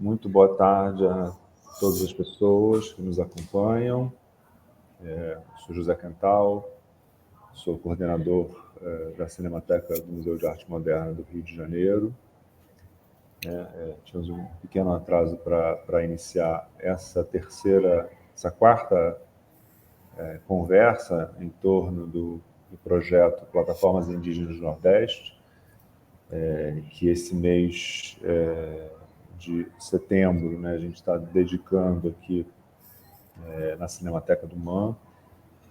Muito boa tarde a todas as pessoas que nos acompanham. Sou José Quental, sou coordenador da Cinemateca do Museu de Arte Moderna do Rio de Janeiro. Tínhamos um pequeno atraso para iniciar essa quarta conversa em torno do projeto Plataformas Indígenas do Nordeste, que esse mês de setembro, né, a gente está dedicando aqui na Cinemateca do MAM,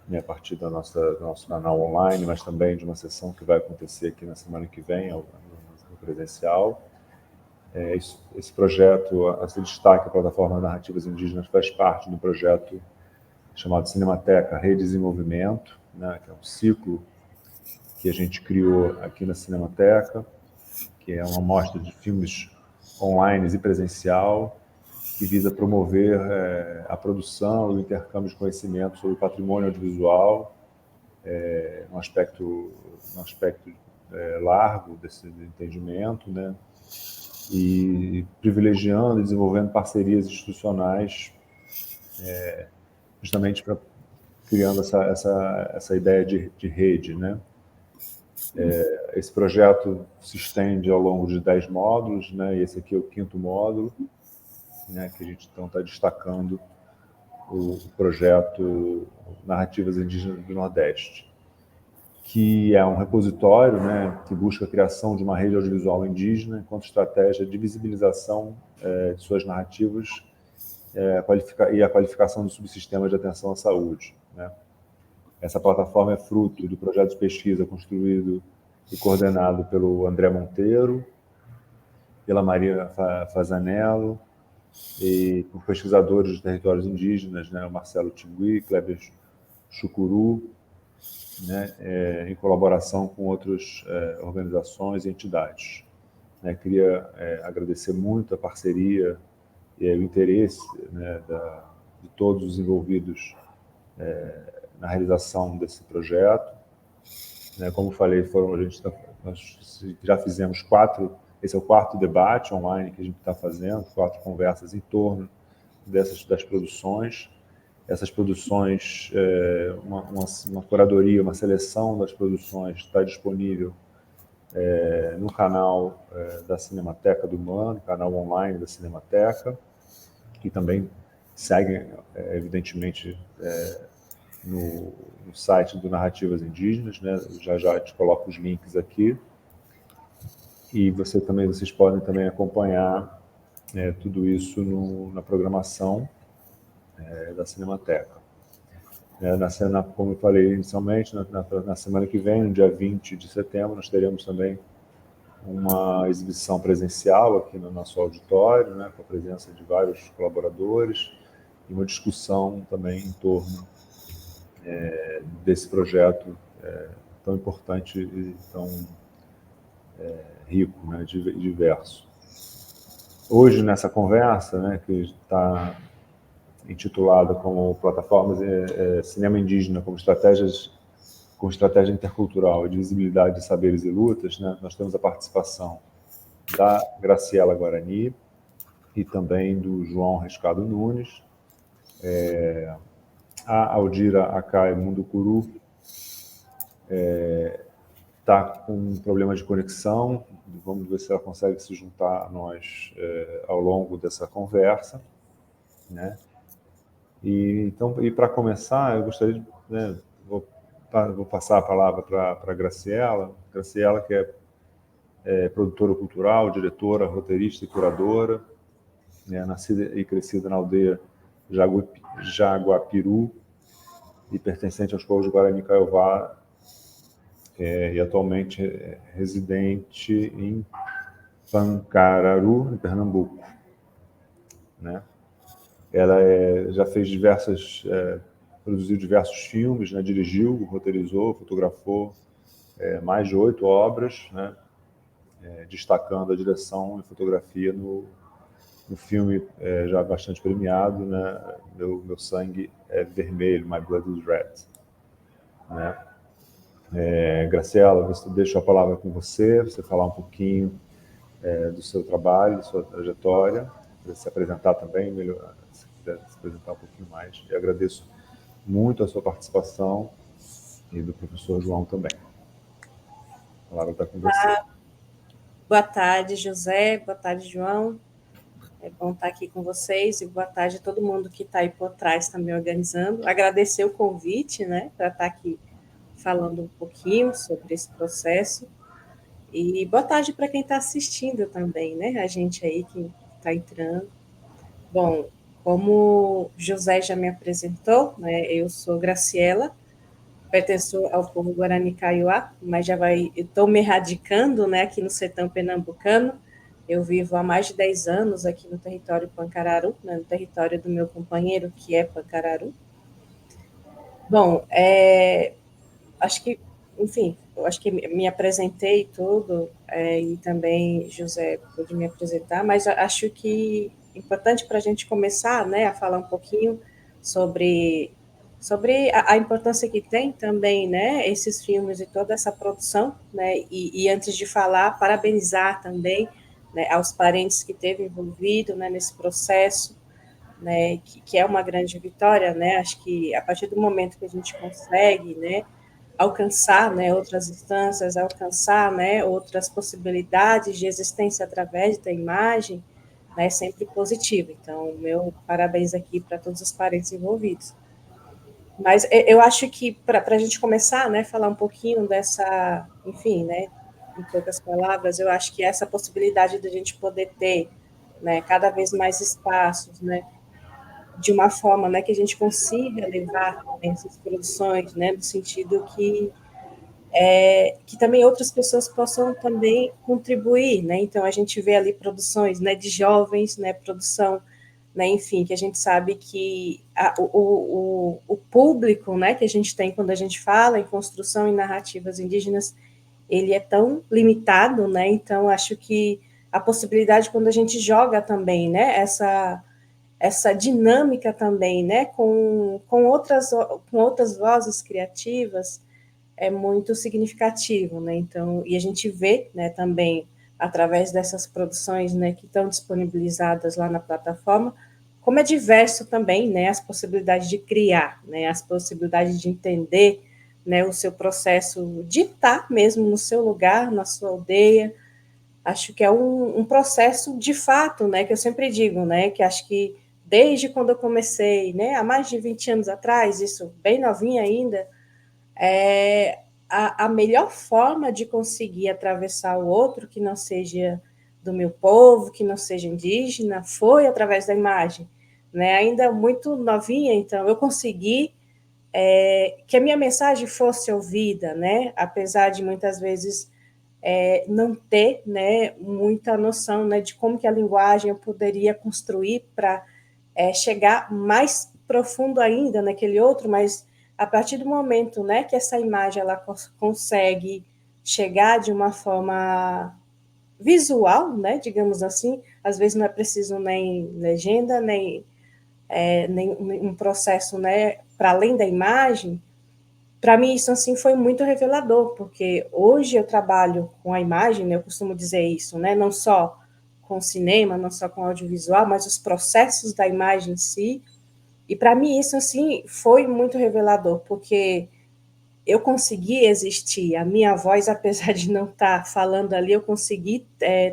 né, a partir do nosso canal online, mas também de uma sessão que vai acontecer aqui na semana que vem, no presencial. Esse projeto, esse destaque, a Plataforma Narrativas Indígenas, faz parte do projeto chamado Cinemateca Redes em Movimento, né, que é um ciclo que a gente criou aqui na Cinemateca, que é uma mostra de filmes online e presencial, que visa promover a produção e o intercâmbio de conhecimento sobre o patrimônio audiovisual, num aspecto largo desse entendimento, né? E privilegiando e desenvolvendo parcerias institucionais, justamente para criando essa ideia de rede, né? Esse projeto se estende ao longo de 10 módulos, né? E esse aqui é o 5º módulo, né? Que a gente então está destacando o projeto Narrativas Indígenas do Nordeste, que é um repositório, né, que busca a criação de uma rede audiovisual indígena enquanto estratégia de visibilização de suas narrativas e a qualificação do subsistema de atenção à saúde, né. Essa plataforma é fruto do projeto de pesquisa construído e coordenado pelo André Monteiro, pela Maria Fazanello e por pesquisadores dos territórios indígenas, né, o Marcelo Tingui, Kleber Chucuru, né, em colaboração com outras organizações e entidades. Né, queria agradecer muito a parceria e o interesse, né, de todos os envolvidos na realização desse projeto. Né, como falei, nós já fizemos 4, esse é o 4º debate online que a gente está fazendo, 4 conversas em torno das produções. Essas produções, uma curadoria, uma seleção das produções está disponível no canal da Cinemateca do MAM, no canal online da Cinemateca, e também seguem, evidentemente, no site do Narrativas Indígenas, né? Já te coloco os links aqui. E vocês podem também acompanhar tudo isso na programação da Cinemateca. Como eu falei inicialmente, na semana que vem, no dia 20 de setembro, nós teremos também uma exibição presencial aqui no nosso auditório, né, com a presença de vários colaboradores, e uma discussão também em torno desse projeto tão importante e tão rico, né, e diverso. Hoje, nessa conversa, né, que está intitulada como Plataformas Cinema Indígena como estratégia intercultural e de visibilidade de saberes e lutas, né, nós temos a participação da Graciela Guarani e também do João Rescado Nunes, a Aldira Acai Munducuru está com um problema de conexão, vamos ver se ela consegue se juntar a nós ao longo dessa conversa, né? E para começar, eu gostaria de, né, vou passar a palavra para a Graciela. Graciela, que é produtora cultural, diretora, roteirista e curadora, né, nascida e crescida na aldeia Jaguapiru e pertencente aos povos de Guarani Kaiowá, e atualmente residente em Pancararu, em Pernambuco, né? Ela já fez produziu diversos filmes, né? Dirigiu, roteirizou, fotografou mais de 8 obras, né? Destacando a direção e fotografia no filme já bastante premiado, né? Meu sangue é vermelho, My Blood is Red, né? Graciela, deixo a palavra com você falar um pouquinho do seu trabalho, da sua trajetória, se apresentar também, melhor, se quiser se apresentar um pouquinho mais. Eu agradeço muito a sua participação e do professor João também. A palavra está com você. Boa tarde, José. Boa tarde, João. É bom estar aqui com vocês e boa tarde a todo mundo que está aí por trás também organizando. Agradecer o convite, né, para estar aqui falando um pouquinho sobre esse processo. E boa tarde para quem está assistindo também, né? A gente aí que está entrando. Bom, como José já me apresentou, né, eu sou Graciela, pertenço ao povo Guarani Kaiowá, mas estou me radicando, né, aqui no sertão pernambucano. Eu vivo há mais de 10 anos aqui no território Pancararu, né, no território do meu companheiro, que é Pancararu. Bom, acho que, enfim, eu acho que me apresentei tudo, e também José pôde me apresentar, mas acho que é importante para a gente começar, né, a falar um pouquinho sobre a importância que tem também, né, esses filmes e toda essa produção, né, e antes de falar, parabenizar também, né, aos parentes que teve envolvido, né, nesse processo, né, que é uma grande vitória, né, acho que a partir do momento que a gente consegue, né, alcançar, né, outras instâncias, alcançar, né, outras possibilidades de existência através da imagem, né, é sempre positivo. Então, meu parabéns aqui para todos os parentes envolvidos. Mas eu acho que para a gente começar, né, falar um pouquinho dessa, enfim, né, em poucas palavras, eu acho que essa possibilidade de a gente poder ter, né, cada vez mais espaços, né, de uma forma, né, que a gente consiga levar essas produções, né, no sentido que também outras pessoas possam também contribuir, né? Então a gente vê ali produções, né, de jovens, né, produção, né, enfim, que a gente sabe que o público, né, que a gente tem quando a gente fala em construção e narrativas indígenas, ele é tão limitado, né? Então acho que a possibilidade quando a gente joga também, né, essa dinâmica também, né, com outras vozes criativas, é muito significativo, né? Então, e a gente vê, né, também através dessas produções, né, que estão disponibilizadas lá na plataforma, como é diverso também, né, as possibilidades de criar, né, as possibilidades de entender, né, o seu processo de estar mesmo no seu lugar, na sua aldeia. Acho que é um processo de fato, né, que eu sempre digo, né, que acho que desde quando eu comecei, né, há mais de 20 anos atrás, isso bem novinha ainda, a melhor forma de conseguir atravessar o outro que não seja do meu povo, que não seja indígena, foi através da imagem, né? Ainda muito novinha, então eu consegui que a minha mensagem fosse ouvida, né? Apesar de muitas vezes não ter, né, muita noção, né, de como que a linguagem eu poderia construir para chegar mais profundo ainda naquele outro, mas a partir do momento, né, que essa imagem ela consegue chegar de uma forma visual, né, digamos assim, às vezes não é preciso nem legenda, nem um processo, né, para além da imagem. Para mim isso assim foi muito revelador, porque hoje eu trabalho com a imagem, né, eu costumo dizer isso, né, não só com cinema, não só com audiovisual, mas os processos da imagem em si. E para mim isso assim foi muito revelador, porque eu consegui existir, a minha voz, apesar de não estar falando ali, eu consegui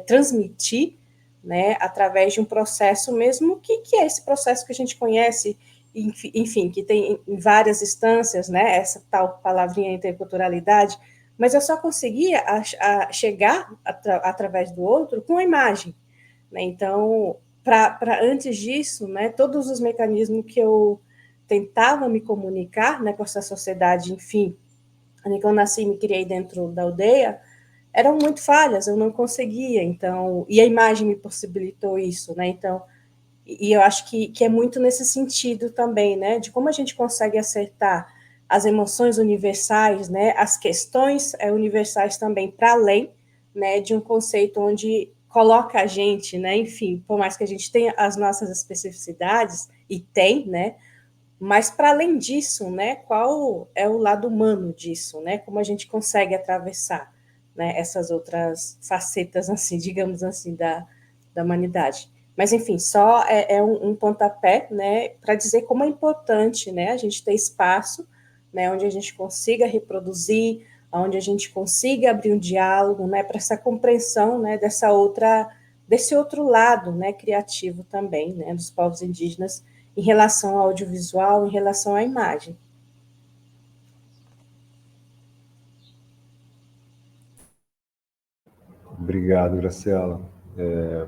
transmitir, né, através de um processo mesmo, que é esse processo que a gente conhece, enfim, que tem em várias instâncias, né, essa tal palavrinha interculturalidade, mas eu só conseguia chegar através do outro com a imagem, né? Então, antes disso, né, todos os mecanismos que eu tentava me comunicar, né, com essa sociedade, enfim, quando eu nasci e me criei dentro da aldeia, eram muito falhas, eu não conseguia, então, e a imagem me possibilitou isso, né? Então, e eu acho que é muito nesse sentido também, né, de como a gente consegue acertar as emoções universais, né, as questões universais também para além, né, de um conceito onde coloca a gente, né, enfim, por mais que a gente tenha as nossas especificidades e tem, né, mas para além disso, né, qual é o lado humano disso, né? Como a gente consegue atravessar, né, essas outras facetas, assim, digamos assim, da humanidade. Mas, enfim, só é um pontapé, né, para dizer como é importante, né, a gente ter espaço, né, onde a gente consiga reproduzir, onde a gente consiga abrir um diálogo, né, para essa compreensão, né, desse outro lado, né, criativo também, né, dos povos indígenas em relação ao audiovisual, em relação à imagem. Obrigado, Graciela.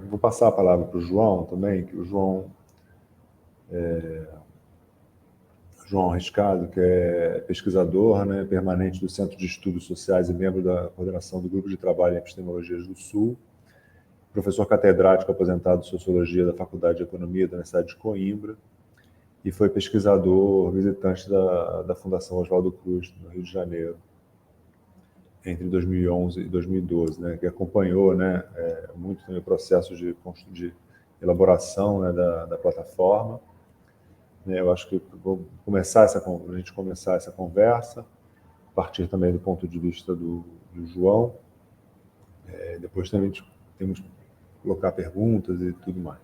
Vou passar a palavra para o João também, que o João Riscado, que é pesquisador, né, permanente do Centro de Estudos Sociais e membro da coordenação do Grupo de Trabalho em Epistemologias do Sul, professor catedrático aposentado de Sociologia da Faculdade de Economia da Universidade de Coimbra, e foi pesquisador visitante da Fundação Oswaldo Cruz, no Rio de Janeiro, entre 2011 e 2012, né, que acompanhou, né, muito também o processo de elaboração, né, da plataforma. Eu acho que vou começar a gente começar essa conversa, a partir também do ponto de vista do João. Depois também temos que colocar perguntas e tudo mais.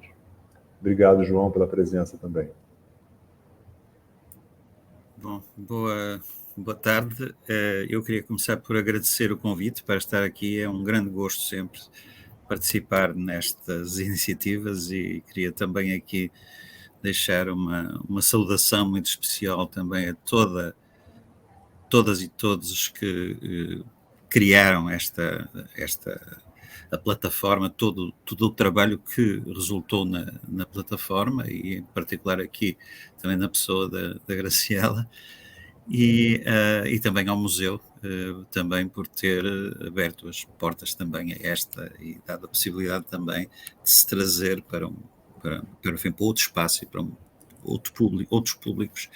Obrigado, João, pela presença também. Bom, boa tarde. Eu queria começar por agradecer o convite para estar aqui. É um grande gosto sempre participar nestas iniciativas e queria também aqui deixar uma saudação muito especial também a todas e todos que criaram a plataforma, todo o trabalho que resultou na plataforma e em particular aqui também na pessoa da Graciela e também ao museu, também por ter aberto as portas também a esta e dado a possibilidade também de se trazer para outro espaço e para outros públicos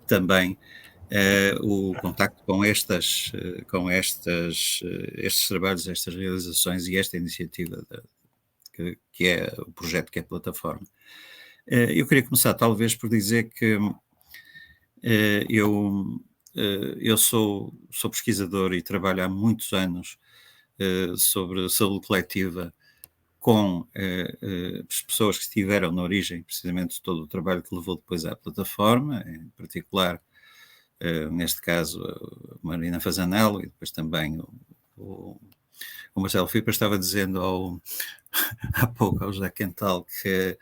também o contacto com estes trabalhos, estas realizações e esta iniciativa que é o projeto que é a plataforma. Eu queria começar talvez por dizer que eu sou pesquisador e trabalho há muitos anos sobre saúde coletiva com as pessoas que estiveram na origem, precisamente, de todo o trabalho que levou depois à plataforma, em particular, neste caso, a Marina Fazanello e depois também o Marcelo Fipa estava dizendo há pouco ao José Quental que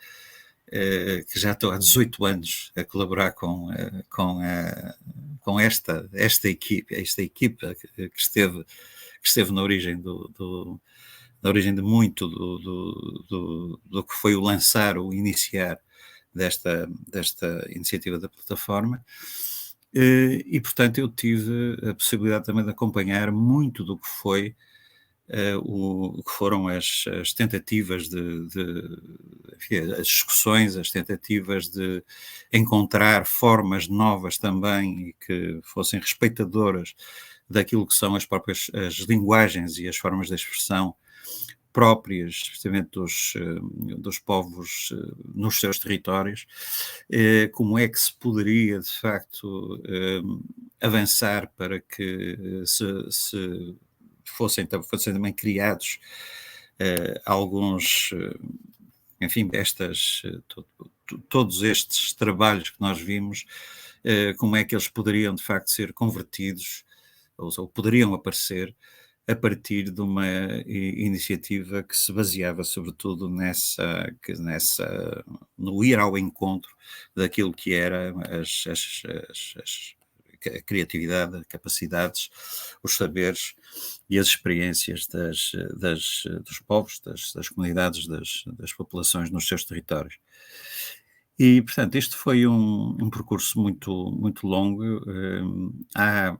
já estou há 18 anos a colaborar com esta equipa que esteve na origem na origem de muito do que foi o iniciar desta iniciativa da plataforma. E, portanto, eu tive a possibilidade também de acompanhar muito do que foram as tentativas enfim, as discussões, as tentativas de encontrar formas novas também e que fossem respeitadoras daquilo que são as próprias as linguagens e as formas de expressão próprias, especialmente dos povos nos seus territórios, como é que se poderia, de facto, avançar para que se fossem também criados alguns, enfim, todos estes trabalhos que nós vimos, como é que eles poderiam, de facto, ser convertidos, ou poderiam aparecer, a partir de uma iniciativa que se baseava sobretudo no ir ao encontro daquilo que era a criatividade, as capacidades, os saberes e as experiências dos povos, das comunidades, das populações nos seus territórios. E, portanto, este foi um percurso muito, muito longo. Há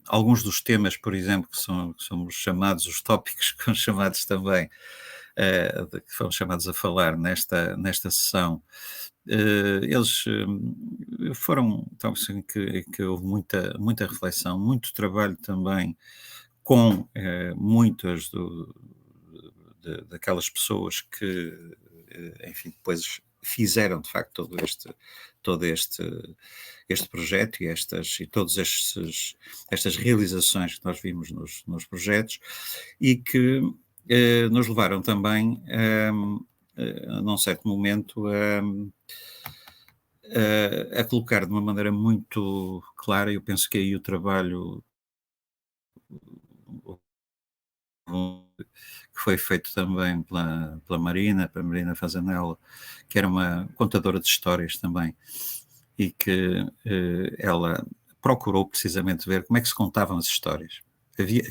alguns dos temas, por exemplo, que somos chamados, os tópicos que são chamados também, que foram chamados a falar nesta sessão, eles foram, então, assim, que houve muita reflexão, muito trabalho também com muitas daquelas pessoas que, enfim, depois fizeram, de facto, todo este projeto e todas estas realizações que nós vimos nos projetos e que nos levaram também num certo momento, a colocar de uma maneira muito clara. Eu penso que aí o trabalho que foi feito também pela Marina Fasanella, que era uma contadora de histórias também, e que ela procurou precisamente ver como é que se contavam as histórias.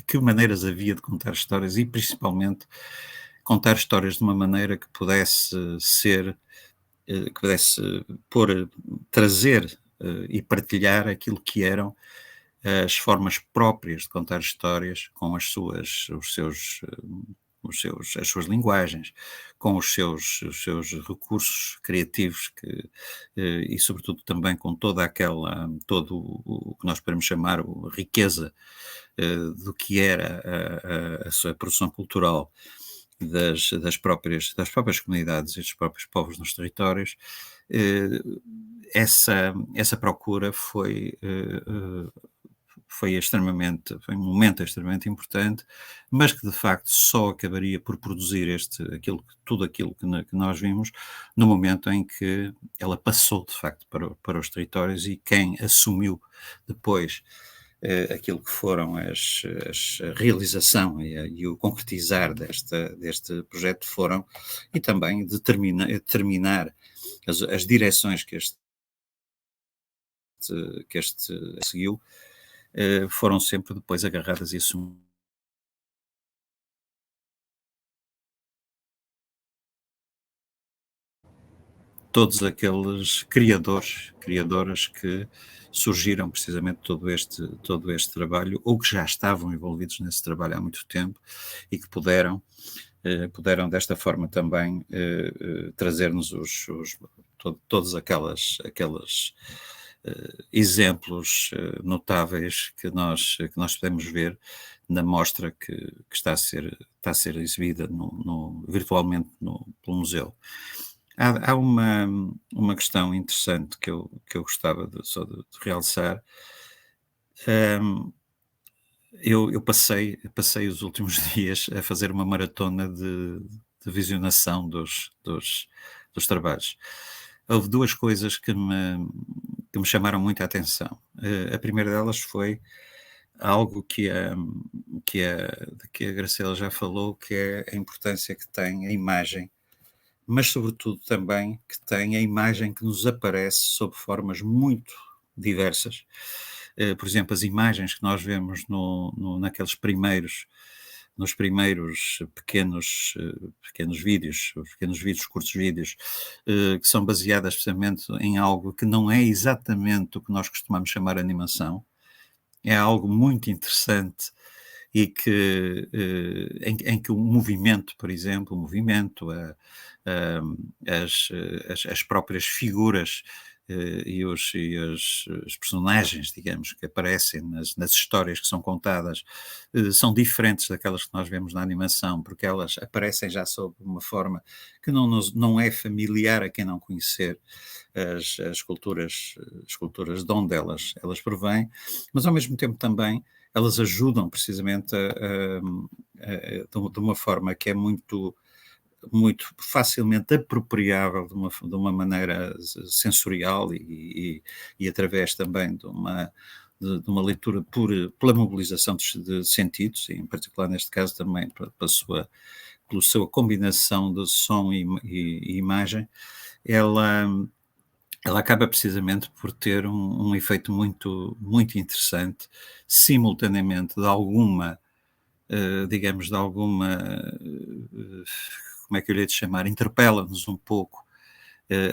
Que maneiras havia de contar histórias, e principalmente contar histórias de uma maneira que pudesse ser, que pudesse trazer e partilhar aquilo que eram as formas próprias de contar histórias, com as suas linguagens, com os seus recursos criativos, e sobretudo também com todo o que nós podemos chamar a riqueza do que era a sua produção cultural das próprias comunidades e dos próprios povos nos territórios. Essa procura foi um momento extremamente importante, mas que de facto só acabaria por produzir tudo aquilo que nós vimos no momento em que ela passou de facto para os territórios, e quem assumiu depois aquilo que foram a realização e o concretizar deste projeto e também determinar as direções que este seguiu, foram sempre depois agarradas e assumidas. Todos aqueles criadoras que surgiram precisamente todo este trabalho, ou que já estavam envolvidos nesse trabalho há muito tempo, e que puderam desta forma também trazer-nos todos aqueles exemplos notáveis que nós podemos ver na mostra que está a ser exibida virtualmente pelo museu. Há uma questão interessante que eu gostava de realçar. Eu passei os últimos dias a fazer uma maratona de visionação dos trabalhos. Houve duas coisas que me chamaram muito a atenção. A primeira delas foi algo que a Graciela já falou, que é a importância que tem a imagem, mas sobretudo também que tem a imagem que nos aparece sob formas muito diversas. Por exemplo, as imagens que nós vemos nos primeiros pequenos vídeos, curtos vídeos, que são baseadas precisamente em algo que não é exatamente o que nós costumamos chamar animação. É algo muito interessante, e que em que o movimento, por exemplo, as próprias figuras e os personagens, digamos, que aparecem nas histórias que são contadas, são diferentes daquelas que nós vemos na animação, porque elas aparecem já sob uma forma que não é familiar a quem não conhecer as esculturas de onde elas provêm, mas ao mesmo tempo também elas ajudam precisamente de uma forma que é muito facilmente apropriável de uma maneira sensorial, e através também de uma leitura pela mobilização de sentidos, e em particular neste caso também pela sua combinação de som e imagem. Ela acaba precisamente por ter um efeito muito, muito interessante, simultaneamente digamos, como é que eu lhe hei de chamar, interpela-nos um pouco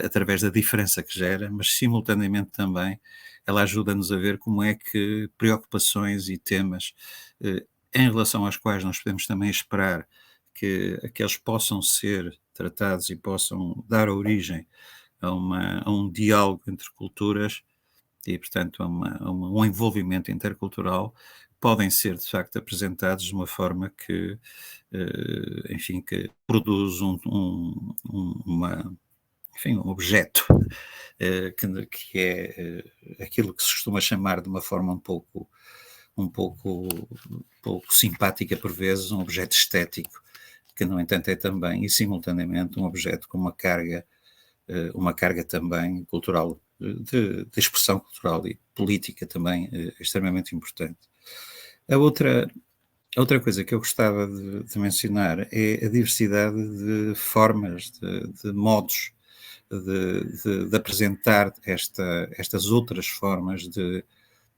através da diferença que gera, mas simultaneamente também ela ajuda-nos a ver como é que preocupações e temas em relação aos quais nós podemos também esperar que eles possam ser tratados e possam dar origem a um diálogo entre culturas e, portanto, a um envolvimento intercultural, podem ser, de facto, apresentados de uma forma que, enfim, que produz um objeto que é aquilo que se costuma chamar de uma forma um pouco simpática por vezes, um objeto estético, que no entanto é também e simultaneamente um objeto com uma carga também cultural, de expressão cultural e política também extremamente importante. A outra coisa que eu gostava de mencionar é a diversidade de formas, de modos de apresentar estas outras formas de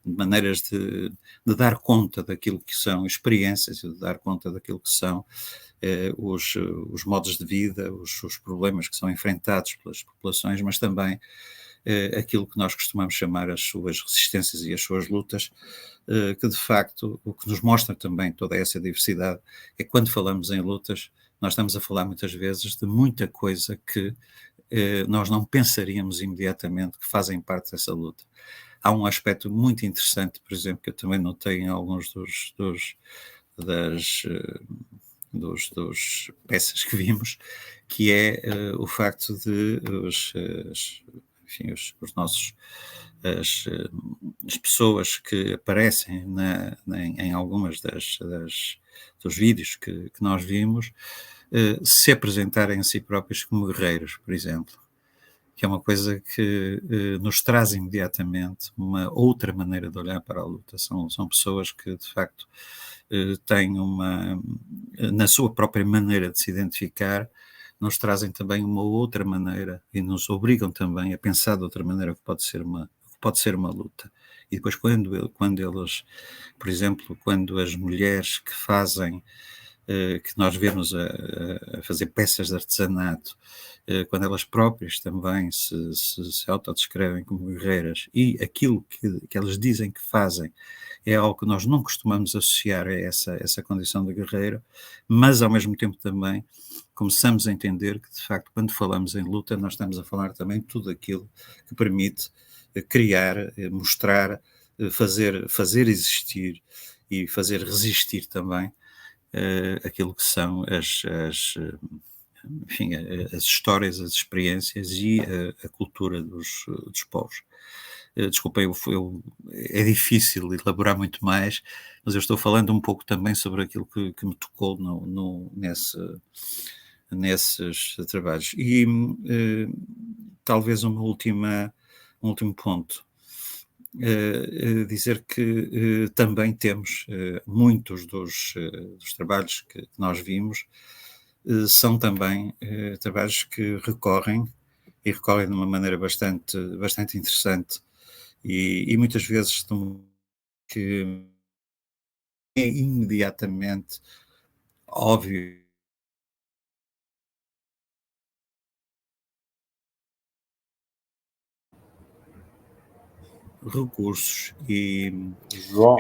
maneiras de dar conta daquilo que são experiências e de dar conta daquilo que são os modos de vida, os problemas que são enfrentados pelas populações, mas também aquilo que nós costumamos chamar as suas resistências e as suas lutas, que de facto o que nos mostra também toda essa diversidade é que quando falamos em lutas, nós estamos a falar muitas vezes de muita coisa que nós não pensaríamos imediatamente que fazem parte dessa luta. Há um aspecto muito interessante, por exemplo, que eu também notei em alguns dos peças que vimos, que é o facto de os nossos as pessoas que aparecem em algumas dos vídeos que nós vimos se apresentarem a si próprios como guerreiros, por exemplo, que é uma coisa que nos traz imediatamente uma outra maneira de olhar para a luta. São pessoas que, de facto, têm na sua própria maneira de se identificar, nos trazem também uma outra maneira e nos obrigam também a pensar de outra maneira que pode ser uma luta. E depois quando eles, por exemplo, quando as mulheres que fazem, que nós vemos a fazer peças de artesanato, quando elas próprias também se autodescrevem como guerreiras e aquilo que elas dizem que fazem é algo que nós não costumamos associar a essa condição de guerreiro, mas ao mesmo tempo também começamos a entender que, de facto, quando falamos em luta, nós estamos a falar também de tudo aquilo que permite criar, mostrar, fazer existir e fazer resistir também aquilo que são as histórias, as experiências e a cultura dos povos. Desculpem, é difícil elaborar muito mais, mas eu estou falando um pouco também sobre aquilo que me tocou nesses trabalhos. E talvez um último ponto. Dizer que também temos muitos dos trabalhos que nós vimos são também trabalhos que recorrem de uma maneira bastante interessante e muitas vezes que é imediatamente óbvio recursos e João,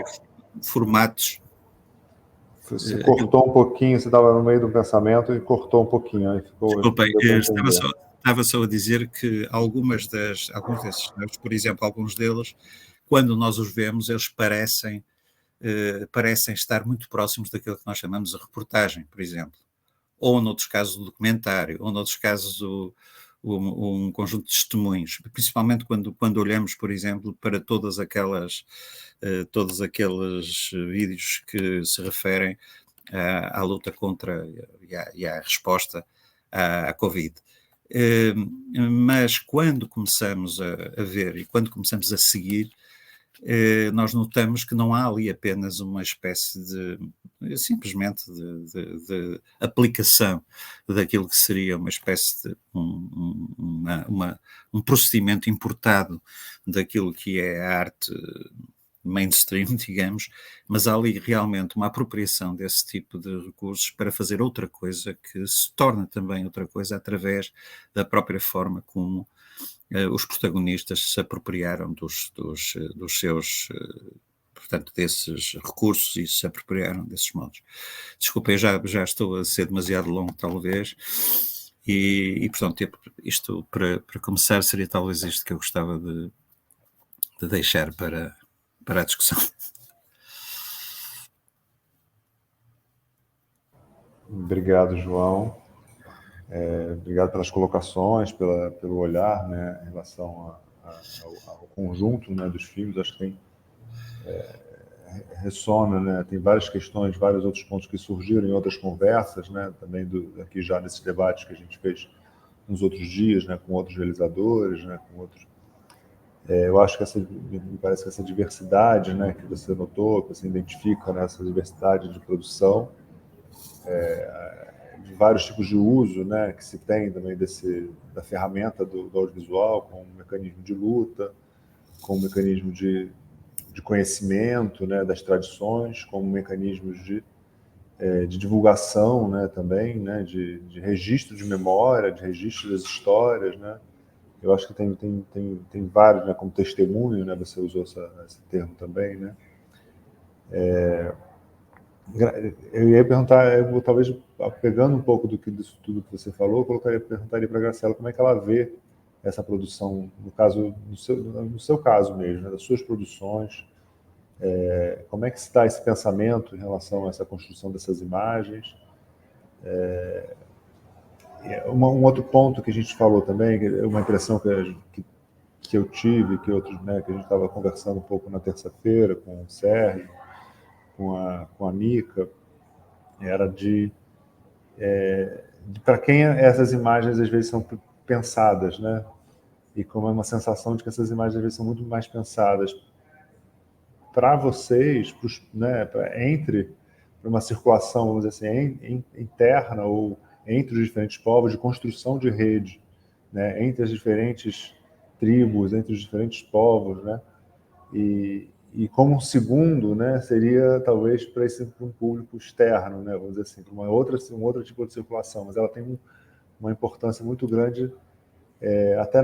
formatos. você cortou um pouquinho, você estava no meio do pensamento e cortou um pouquinho. Aí ficou, desculpem, estava só a dizer que alguns desses cenários, por exemplo, alguns deles, quando nós os vemos, eles parecem estar muito próximos daquilo que nós chamamos de reportagem, por exemplo. Ou, noutros casos, o documentário, ou, noutros casos, um conjunto de testemunhos, principalmente quando olhamos, por exemplo, para todos aqueles vídeos que se referem à luta contra e à resposta à Covid. Mas quando começamos a ver e quando começamos a seguir, nós notamos que não há ali apenas uma espécie simplesmente de aplicação daquilo que seria uma espécie de um procedimento importado daquilo que é a arte mainstream, digamos, mas há ali realmente uma apropriação desse tipo de recursos para fazer outra coisa que se torna também outra coisa através da própria forma como os protagonistas se apropriaram dos seus, portanto, desses recursos e se apropriaram desses modos. Desculpem, já estou a ser demasiado longo, talvez, e portanto, isto, para começar, seria talvez isto que eu gostava de deixar para a discussão. Obrigado, João. Obrigado pelas colocações, pelo olhar, né, em relação ao conjunto, né, dos filmes. Acho que tem ressona, né? Tem várias questões, vários outros pontos que surgiram em outras conversas, né? Também aqui já nesses debates que a gente fez nos outros dias, né? Com outros realizadores, né? Com outros. Eu acho que me parece que essa diversidade, né? Que você notou, que você identifica, né? Essa diversidade de produção, de vários tipos de uso, né? Que se tem também da ferramenta do audiovisual, com um mecanismo de luta, com um mecanismo de conhecimento, né, das tradições, como mecanismos de divulgação, né, também, né, de registro de memória, de registro das histórias, né. Eu acho que tem vários, né, como testemunho, né, você usou esse termo também, né. Eu ia perguntar, talvez pegando um pouco disso tudo que você falou, perguntaria para a Graciela como é que ela vê essa produção, no caso, no seu caso mesmo, né, das suas produções. Como é que está esse pensamento em relação a essa construção dessas imagens? Um outro ponto que a gente falou também, que é uma impressão que eu tive, que outros, né, que a gente estava conversando um pouco na terça-feira com o Sérgio, com a Mica, era de para quem essas imagens às vezes são pensadas, né? E como é uma sensação de que essas imagens às vezes são muito mais pensadas para vocês, né, entre uma circulação, vamos dizer assim, interna ou entre os diferentes povos, de construção de rede, né, entre as diferentes tribos, entre os diferentes povos, né, e como um segundo, né, seria talvez para um público externo, né, vamos dizer assim, para um outro tipo de circulação, mas ela tem uma importância muito grande até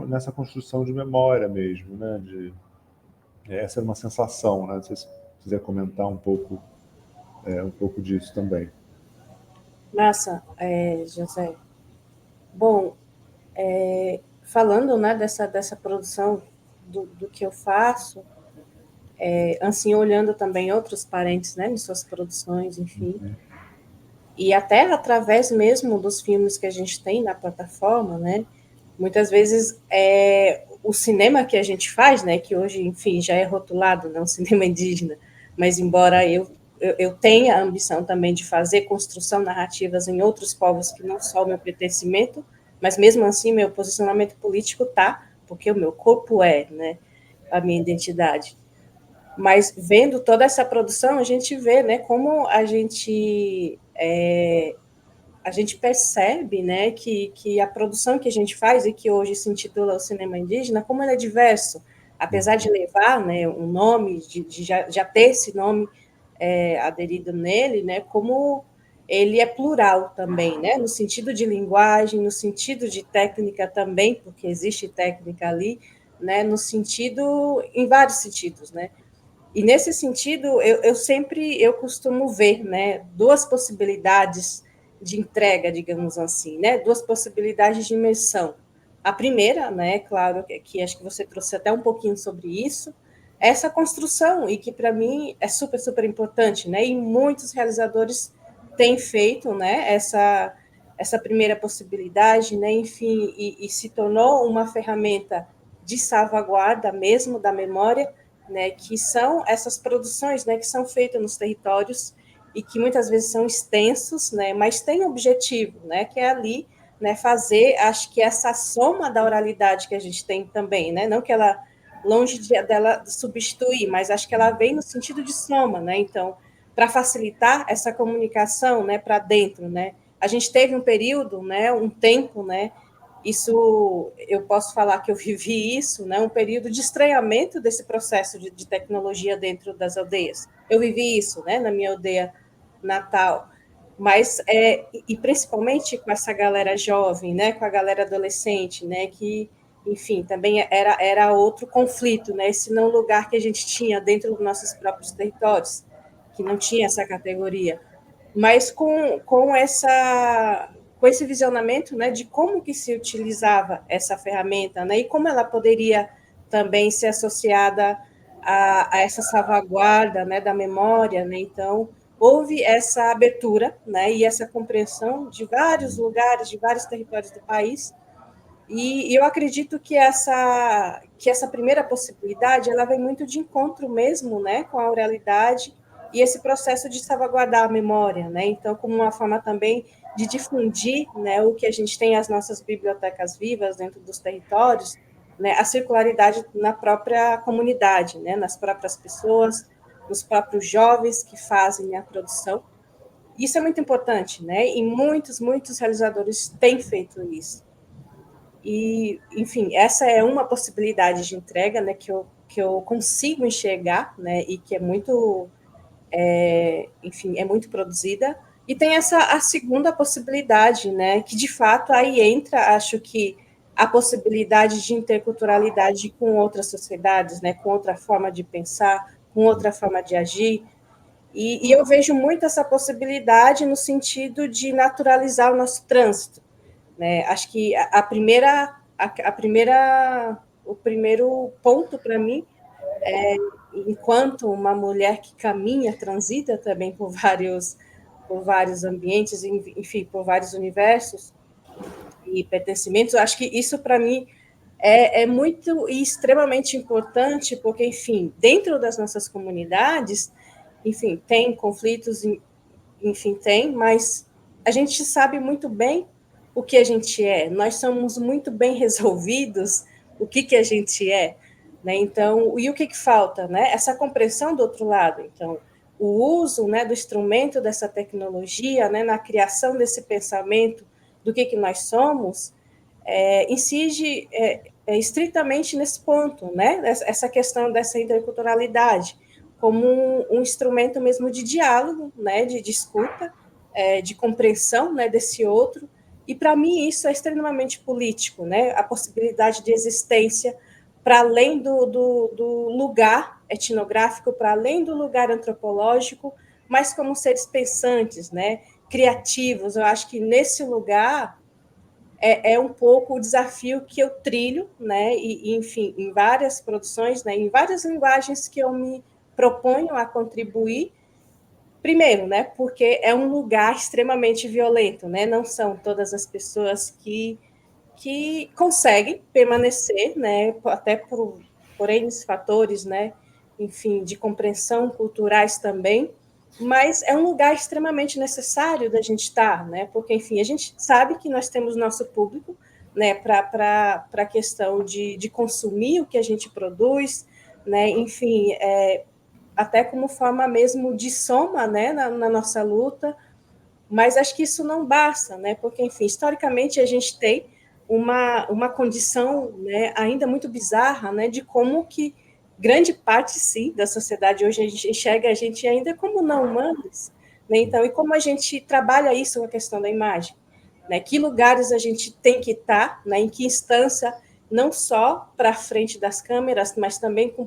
nessa construção de memória mesmo, né, essa é uma sensação, né? Não sei se quiser comentar um pouco disso também. Massa, José. Bom, falando, né, dessa produção do que eu faço, assim, olhando também outros parentes, né, em suas produções, enfim, e até através mesmo dos filmes que a gente tem na plataforma, né, muitas vezes o cinema que a gente faz, né, que hoje, enfim, já é rotulado, né, um cinema indígena, mas embora eu tenha a ambição também de fazer construção narrativas em outros povos que não só o meu pertencimento, mas mesmo assim meu posicionamento político tá, porque o meu corpo né, a minha identidade. Mas vendo toda essa produção, a gente vê, né, como a gente percebe, né, que a produção que a gente faz e que hoje se intitula o cinema indígena, como ele é diverso, apesar de levar, né, um nome, de já ter esse nome aderido nele, né, como ele é plural também, né, no sentido de linguagem, no sentido de técnica também, porque existe técnica ali, né, no sentido, em vários sentidos, né. E nesse sentido, eu costumo ver, né, duas possibilidades de entrega, digamos assim, né, duas possibilidades de imersão. A primeira, né, claro, que acho que você trouxe até um pouquinho sobre isso, é essa construção, e que para mim é super, super importante, né, e muitos realizadores têm feito, né, essa primeira possibilidade, né, enfim, e se tornou uma ferramenta de salvaguarda mesmo da memória, né, que são essas produções, né, que são feitas nos territórios e que muitas vezes são extensos, né, mas tem um objetivo, né, que é ali, né, fazer, acho que essa soma da oralidade que a gente tem também, né, não que ela longe dela substituir, mas acho que ela vem no sentido de soma, né, então, para facilitar essa comunicação, né, para dentro, né, a gente teve um período, né, um tempo, né, isso, eu posso falar que eu vivi isso, né, um período de estranhamento desse processo de tecnologia dentro das aldeias. Eu vivi isso, né, na minha aldeia natal, mas, e principalmente com essa galera jovem, né, com a galera adolescente, né, que, enfim, também era outro conflito, né, esse não lugar que a gente tinha dentro dos nossos próprios territórios, que não tinha essa categoria, mas com esse visionamento, né, de como que se utilizava essa ferramenta, né, e como ela poderia também ser associada a essa salvaguarda, né, da memória, né, então houve essa abertura, né, e essa compreensão de vários lugares, de vários territórios do país, E eu acredito que essa primeira possibilidade, ela vem muito de encontro mesmo, né, com a oralidade e esse processo de salvaguardar a memória, né? Então, como uma forma também de difundir, né, o que a gente tem as nossas bibliotecas vivas dentro dos territórios, né, a circularidade na própria comunidade, né, nas próprias pessoas, nos próprios jovens que fazem a produção. Isso é muito importante, né? E muitos realizadores têm feito isso. E, enfim, essa é uma possibilidade de entrega, né, que eu consigo enxergar, né, e que é muito, enfim, é muito produzida. E tem a segunda possibilidade, né, que de fato aí entra, acho que a possibilidade de interculturalidade com outras sociedades, né, com outra forma de pensar, com outra forma de agir. E eu vejo muito essa possibilidade no sentido de naturalizar o nosso trânsito, né? Acho que o primeiro ponto para mim é, enquanto uma mulher que caminha, transita também por vários ambientes, enfim, por vários universos e pertencimentos, eu acho que isso para mim é muito e extremamente importante, porque, enfim, dentro das nossas comunidades, enfim, tem conflitos, enfim, tem, mas a gente sabe muito bem o que a gente é, nós somos muito bem resolvidos o que a gente é, né? Então, e o que falta, né? Essa compreensão do outro lado. Então, o uso, né, do instrumento dessa tecnologia, né, na criação desse pensamento do que nós somos, incide estritamente nesse ponto, né? Essa questão dessa interculturalidade como um instrumento mesmo de diálogo, né, de escuta, de compreensão, né, desse outro. E para mim isso é extremamente político, né? A possibilidade de existência para além do lugar etnográfico, para além do lugar antropológico, mas como seres pensantes, né? Criativos. Eu acho que nesse lugar é um pouco o desafio que eu trilho, né? E, enfim, em várias produções, né? Em várias linguagens que eu me proponho a contribuir. Primeiro, né? Porque é um lugar extremamente violento, né? Não são todas as pessoas que conseguem permanecer, né? Até por N fatores, né? Enfim, de compreensão culturais também, mas é um lugar extremamente necessário da gente estar, né? Porque, enfim, a gente sabe que nós temos nosso público, né? Para a questão de consumir o que a gente produz, né? Enfim, até como forma mesmo de soma, né? Na nossa luta, mas acho que isso não basta, né? Porque, enfim, historicamente a gente tem uma condição, né, ainda muito bizarra, né, de como que grande parte, sim, da sociedade hoje a gente enxerga a gente ainda como não humanos, né? Então, e como a gente trabalha isso com a questão da imagem, né? Que lugares a gente tem que estar, né? Em que instância, não só para frente das câmeras, mas também com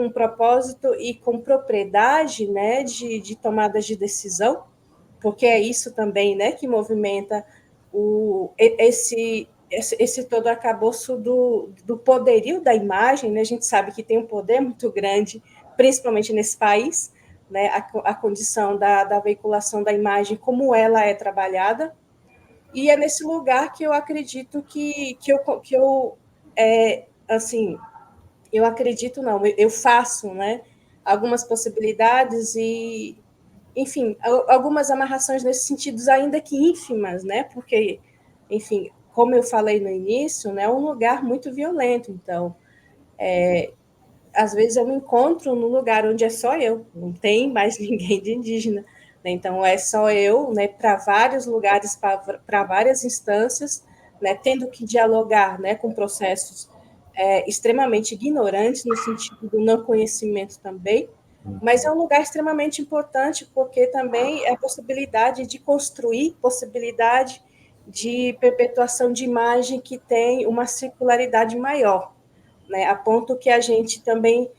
propósito e com propriedade, né, de tomadas de decisão, porque é isso também, né, que movimenta esse todo arcabouço do poderio da imagem, né? A gente sabe que tem um poder muito grande, principalmente nesse país, né? A condição da veiculação da imagem, como ela é trabalhada, e é nesse lugar que eu acredito assim, eu acredito não, eu faço, né? Algumas possibilidades e enfim, algumas amarrações nesse sentido, ainda que ínfimas, né? Porque, enfim, como eu falei no início, né, é um lugar muito violento. Então, às vezes eu me encontro num lugar onde é só eu, não tem mais ninguém de indígena. Né? Então, é só eu, né, para vários lugares, para várias instâncias, né, tendo que dialogar, né, com processos extremamente ignorantes, no sentido do não conhecimento também, mas é um lugar extremamente importante, porque também é a possibilidade de construir, possibilidade de perpetuação de imagem que tem uma circularidade maior, né? A ponto que a gente também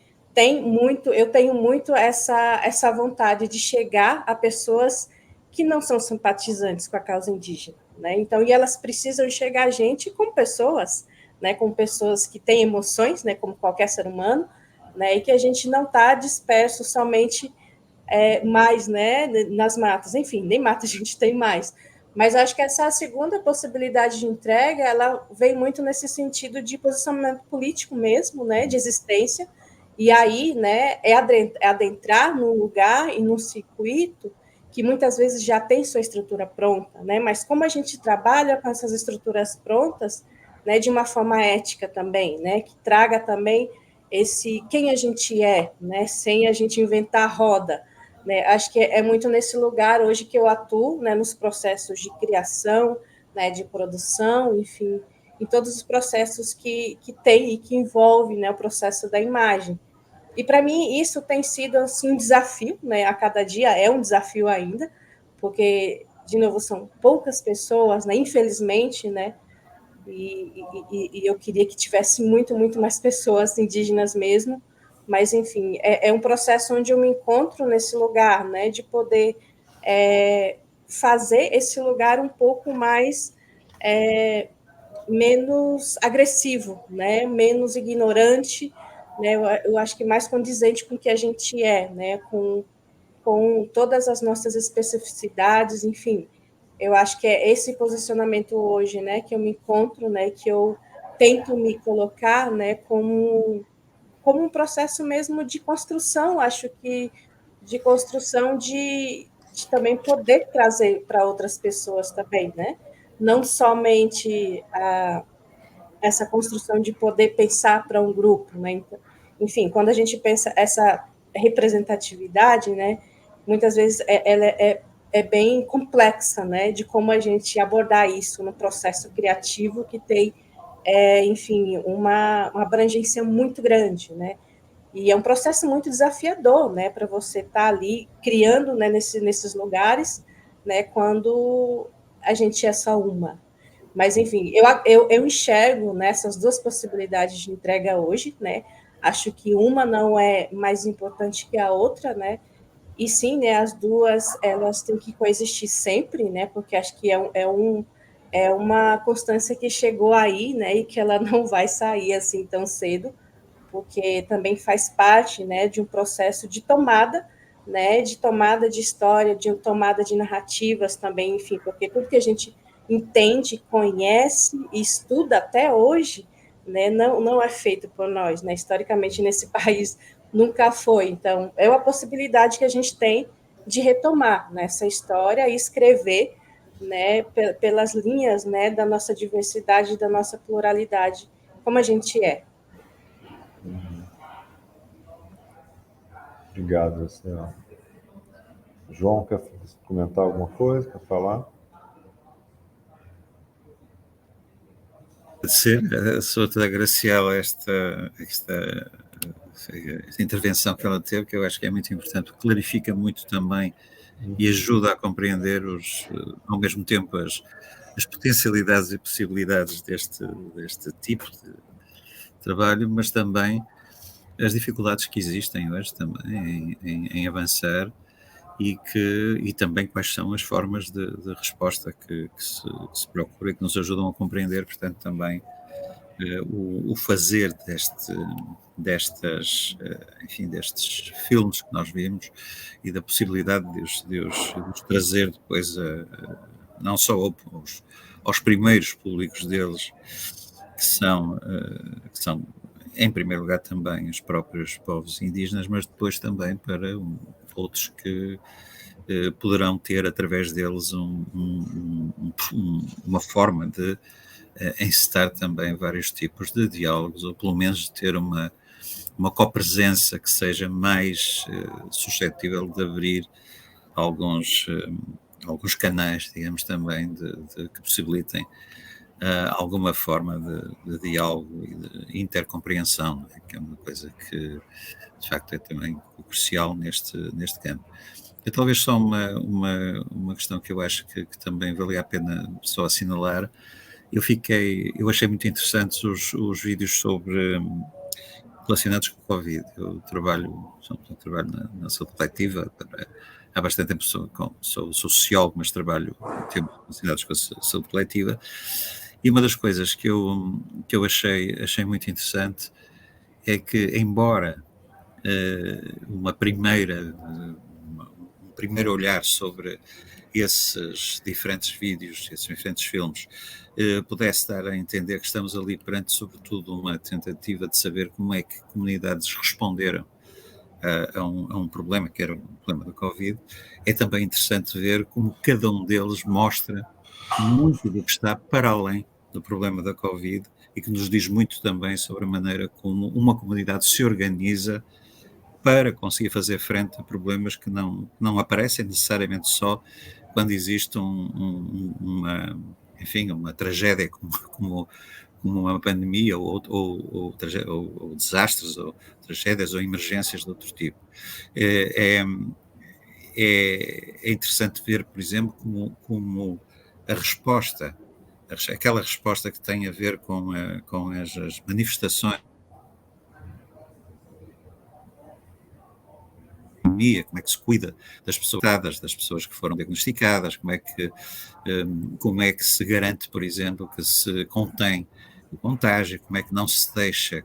eu tenho muito essa vontade de chegar a pessoas que não são simpatizantes com a causa indígena, né? Então, e elas precisam enxergar a gente como pessoas, né? Como pessoas que têm emoções, né? Como qualquer ser humano, né? E que a gente não está disperso somente mais, né? Nas matas, enfim, nem mata a gente tem mais, Mas acho que essa segunda possibilidade de entrega, ela vem muito nesse sentido de posicionamento político mesmo, né, de existência, e aí, né, é adentrar num lugar e num circuito que muitas vezes já tem sua estrutura pronta, né, mas como a gente trabalha com essas estruturas prontas, né, de uma forma ética também, né, que traga também esse quem a gente é, né, sem a gente inventar a roda, né? Acho que é muito nesse lugar hoje que eu atuo, né, nos processos de criação, né, de produção, enfim, em todos os processos que tem e que envolve, né, o processo da imagem. E para mim isso tem sido assim um desafio, né, a cada dia é um desafio ainda, porque de novo são poucas pessoas, né, infelizmente, né, e eu queria que tivesse muito mais pessoas indígenas mesmo, mas, enfim, é um processo onde eu me encontro nesse lugar, né, de poder fazer esse lugar um pouco mais menos agressivo, né, menos ignorante, né, eu acho que mais condizente com o que a gente é, né, com todas as nossas especificidades, enfim, eu acho que é esse posicionamento hoje, né, que eu me encontro, né, que eu tento me colocar, né, como um processo mesmo de construção, acho que de construção de também poder trazer para outras pessoas também, né? Não somente essa construção de poder pensar para um grupo, né? Então, enfim, quando a gente pensa essa representatividade, né? Muitas vezes ela é bem complexa, né? De como a gente abordar isso no processo criativo que tem, enfim, uma abrangência muito grande, né? E é um processo muito desafiador, né? Para você estar ali criando, né? Nesses lugares, né? Quando a gente é só uma. Mas, enfim, eu enxergo nessas duas possibilidades de entrega hoje, né? Acho que uma não é mais importante que a outra, né? E sim, né, as duas elas têm que coexistir sempre, né? Porque acho que é uma constância que chegou aí, né? E que ela não vai sair assim tão cedo, porque também faz parte, né, de um processo de tomada, né, de tomada de história, de tomada de narrativas também, enfim, porque tudo que a gente entende, conhece e estuda até hoje, né, não é feito por nós, né, historicamente nesse país nunca foi. Então, é uma possibilidade que a gente tem de retomar nessa história e escrever, né, pelas linhas, né, da nossa diversidade, da nossa pluralidade, como a gente é. Obrigado, Luciano. João, quer comentar alguma coisa? Quer falar? Agradecer a Sra. Graciela esta intervenção que ela teve, que eu acho que é muito importante, clarifica muito também e ajuda a compreender ao mesmo tempo as potencialidades e possibilidades deste tipo de trabalho, mas também as dificuldades que existem hoje também em avançar e também quais são as formas de resposta que se procura e que nos ajudam a compreender, portanto, também o fazer enfim, destes filmes que nós vimos e da possibilidade de os trazer depois não só aos primeiros públicos deles, que são em primeiro lugar também os próprios povos indígenas, mas depois também para outros que poderão ter através deles uma forma de encetar também vários tipos de diálogos, ou pelo menos ter uma copresença que seja mais suscetível de abrir alguns canais, digamos, também que possibilitem alguma forma de diálogo e de intercompreensão, né? Que é uma coisa que de facto é também crucial neste campo. E talvez só uma questão que eu acho que também valia a pena só assinalar. Eu achei muito interessantes os vídeos relacionados com o Covid. Eu trabalho na saúde coletiva há bastante tempo, sou sociólogo, mas trabalho tempos relacionados com a saúde coletiva. E uma das coisas que eu achei muito interessante é que, embora um primeiro olhar sobre esses diferentes vídeos, esses diferentes filmes, pudesse dar a entender que estamos ali perante, sobretudo, uma tentativa de saber como é que comunidades responderam a um problema, que era o problema da Covid. É também interessante ver como cada um deles mostra muito do que está para além do problema da Covid e que nos diz muito também sobre a maneira como uma comunidade se organiza para conseguir fazer frente a problemas que não aparecem necessariamente só quando existe uma tragédia como uma pandemia ou desastres, ou tragédias ou emergências de outro tipo. É interessante ver, por exemplo, como a resposta, aquela resposta que tem a ver com as manifestações, como é que se cuida das pessoas que foram diagnosticadas, como é que se garante, por exemplo, que se contém o contágio, como é que não se deixa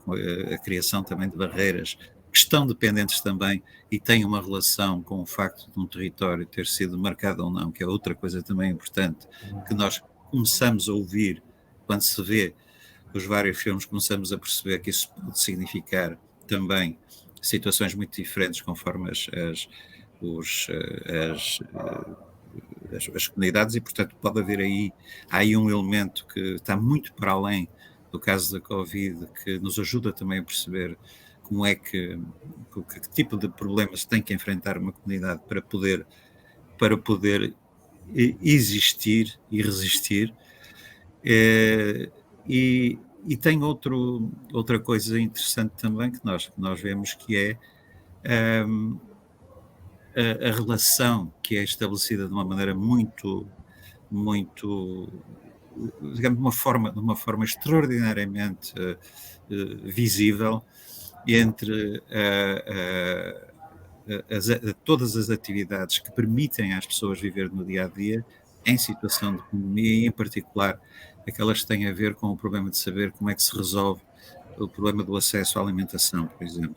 a criação também de barreiras que estão dependentes também e têm uma relação com o facto de um território ter sido marcado ou não, que é outra coisa também importante, que nós começamos a ouvir quando se vê os vários filmes, começamos a perceber que isso pode significar também situações muito diferentes conforme as comunidades, e portanto pode haver há aí um elemento que está muito para além do caso da Covid, que nos ajuda também a perceber como é que tipo de problemas tem que enfrentar uma comunidade para poder existir e resistir. E tem outra coisa interessante também que nós vemos, que é a relação que é estabelecida de uma maneira muito, digamos, de uma forma extraordinariamente visível entre todas as atividades que permitem às pessoas viver no dia a dia em situação de pandemia, e em particular aquelas que têm a ver com o problema de saber como é que se resolve o problema do acesso à alimentação, por exemplo.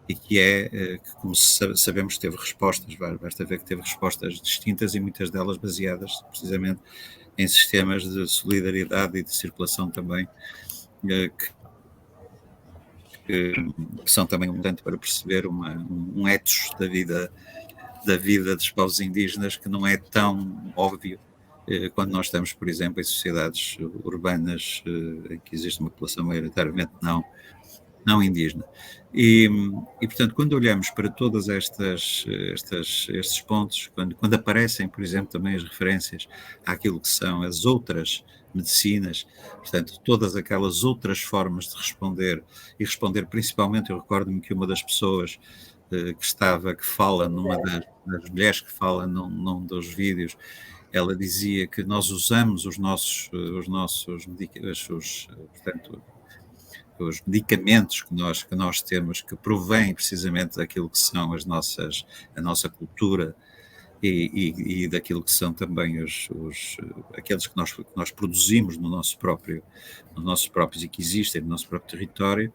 E que como sabemos, teve respostas, basta ver que teve respostas distintas, e muitas delas baseadas precisamente em sistemas de solidariedade e de circulação também, que são também um tanto para perceber um ethos da vida dos povos indígenas, que não é tão óbvio quando nós estamos, por exemplo, em sociedades urbanas em que existe uma população maioritariamente não indígena. E, portanto, quando olhamos para todas estes pontos, quando aparecem, por exemplo, também as referências àquilo que são as outras medicinas, portanto, todas aquelas outras formas de responder, e responder principalmente, eu recordo-me que uma das pessoas que fala, numa das mulheres que fala num dos vídeos, ela dizia que nós usamos os medicamentos que nós temos, que provém precisamente daquilo que são a nossa cultura e daquilo que são também aqueles que nós produzimos no nos nossos próprios e que existem no nosso próprio território.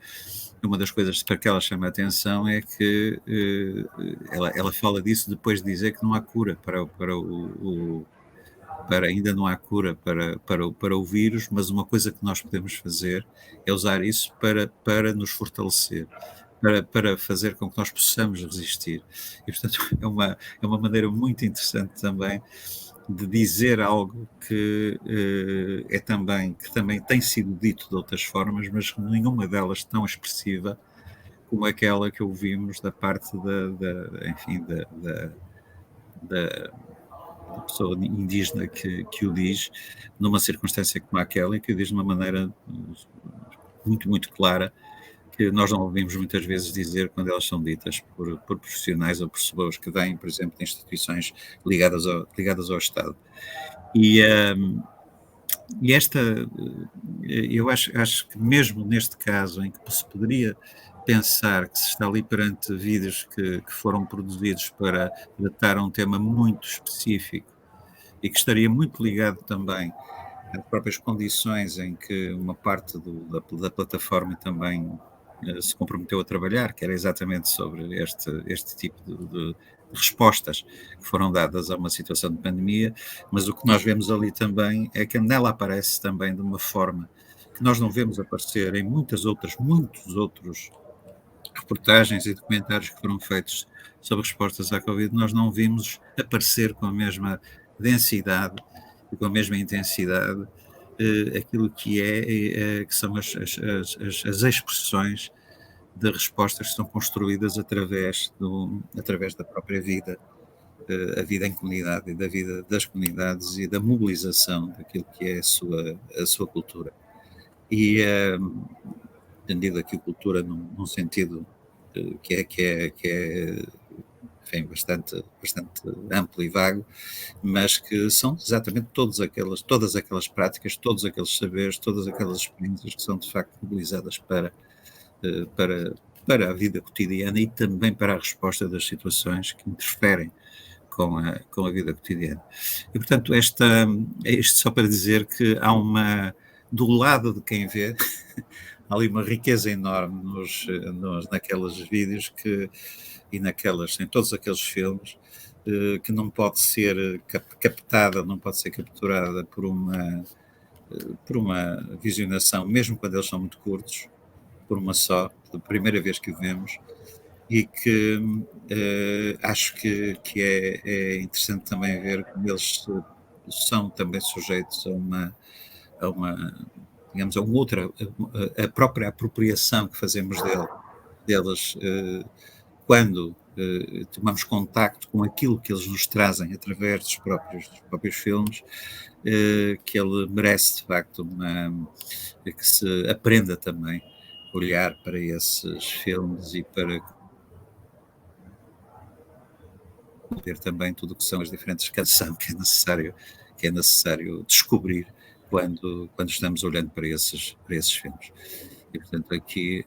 Uma das coisas para que ela chama a atenção é que ela fala disso depois de dizer que não há cura ainda não há cura para o vírus, mas uma coisa que nós podemos fazer é usar isso para nos fortalecer, para fazer com que nós possamos resistir. E, portanto, é uma maneira muito interessante também de dizer algo que também tem sido dito de outras formas, mas nenhuma delas tão expressiva como aquela que ouvimos da parte da pessoa indígena que o diz, numa circunstância como aquela, e que o diz de uma maneira muito, muito clara, que nós não ouvimos muitas vezes dizer quando elas são ditas por profissionais ou por pessoas que vêm, por exemplo, de instituições ligadas ao Estado. E eu acho que mesmo neste caso, em que se poderia pensar que se está ali perante vídeos que foram produzidos para tratar um tema muito específico e que estaria muito ligado também às próprias condições em que uma parte da plataforma também se comprometeu a trabalhar, que era exatamente sobre este tipo respostas que foram dadas a uma situação de pandemia, mas o que nós vemos ali também é que nela aparece também de uma forma que nós não vemos aparecer em muitos outros reportagens e documentários que foram feitos sobre respostas à Covid, nós não vimos aparecer com a mesma densidade e com a mesma intensidade aquilo que são as expressões de respostas que são construídas através da própria vida, a vida em comunidade e da vida das comunidades e da mobilização daquilo que é a sua cultura. E entendido aqui cultura num sentido que é enfim, bastante amplo e vago, mas que são exatamente todas aquelas práticas, todos aqueles saberes, todas aquelas experiências que são de facto mobilizadas para a vida cotidiana e também para a resposta das situações que interferem com a vida cotidiana. E, portanto, isto só para dizer que há do lado de quem vê, há ali uma riqueza enorme naqueles vídeos em todos aqueles filmes, que não pode ser captada, não pode ser capturada por uma visionação, mesmo quando eles são muito curtos, por uma só, pela primeira vez que o vemos, e que acho que é interessante também ver como eles são também sujeitos digamos, a própria apropriação que fazemos deles quando tomamos contacto com aquilo que eles nos trazem através dos próprios filmes, que ele merece de facto que se aprenda também olhar para esses filmes e para ter também tudo o que são as diferentes canções que é necessário descobrir quando estamos olhando para esses filmes. E, portanto, aqui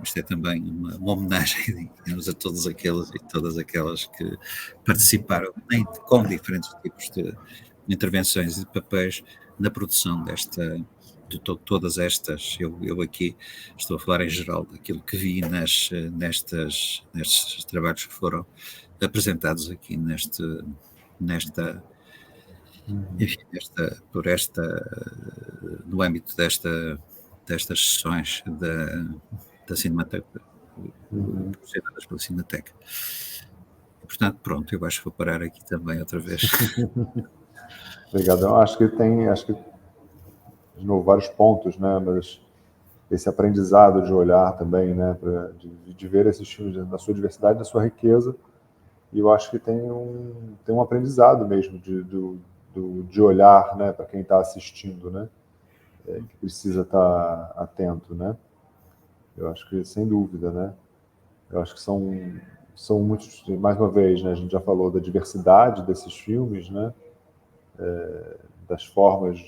isto é também uma homenagem, digamos, a todos aqueles e todas aquelas que participaram com diferentes tipos de intervenções e de papéis na produção de todas estas. Eu aqui estou a falar em geral daquilo que vi nestes trabalhos que foram apresentados aqui no âmbito destas sessões da Cinemateca, produzidas pela Cinemateca. E, portanto, pronto, eu acho que vou parar aqui também outra vez. Obrigado. Eu acho que de novo, vários pontos, né? Mas esse aprendizado de olhar também, né? De ver esses filmes na sua diversidade, na sua riqueza. E eu acho que tem um aprendizado mesmo de olhar, né? Para quem está assistindo, né? Que precisa estar atento, né? Eu acho que, sem dúvida, né? Eu acho que são muitos, mais uma vez, né? A gente já falou da diversidade desses filmes, né? Das formas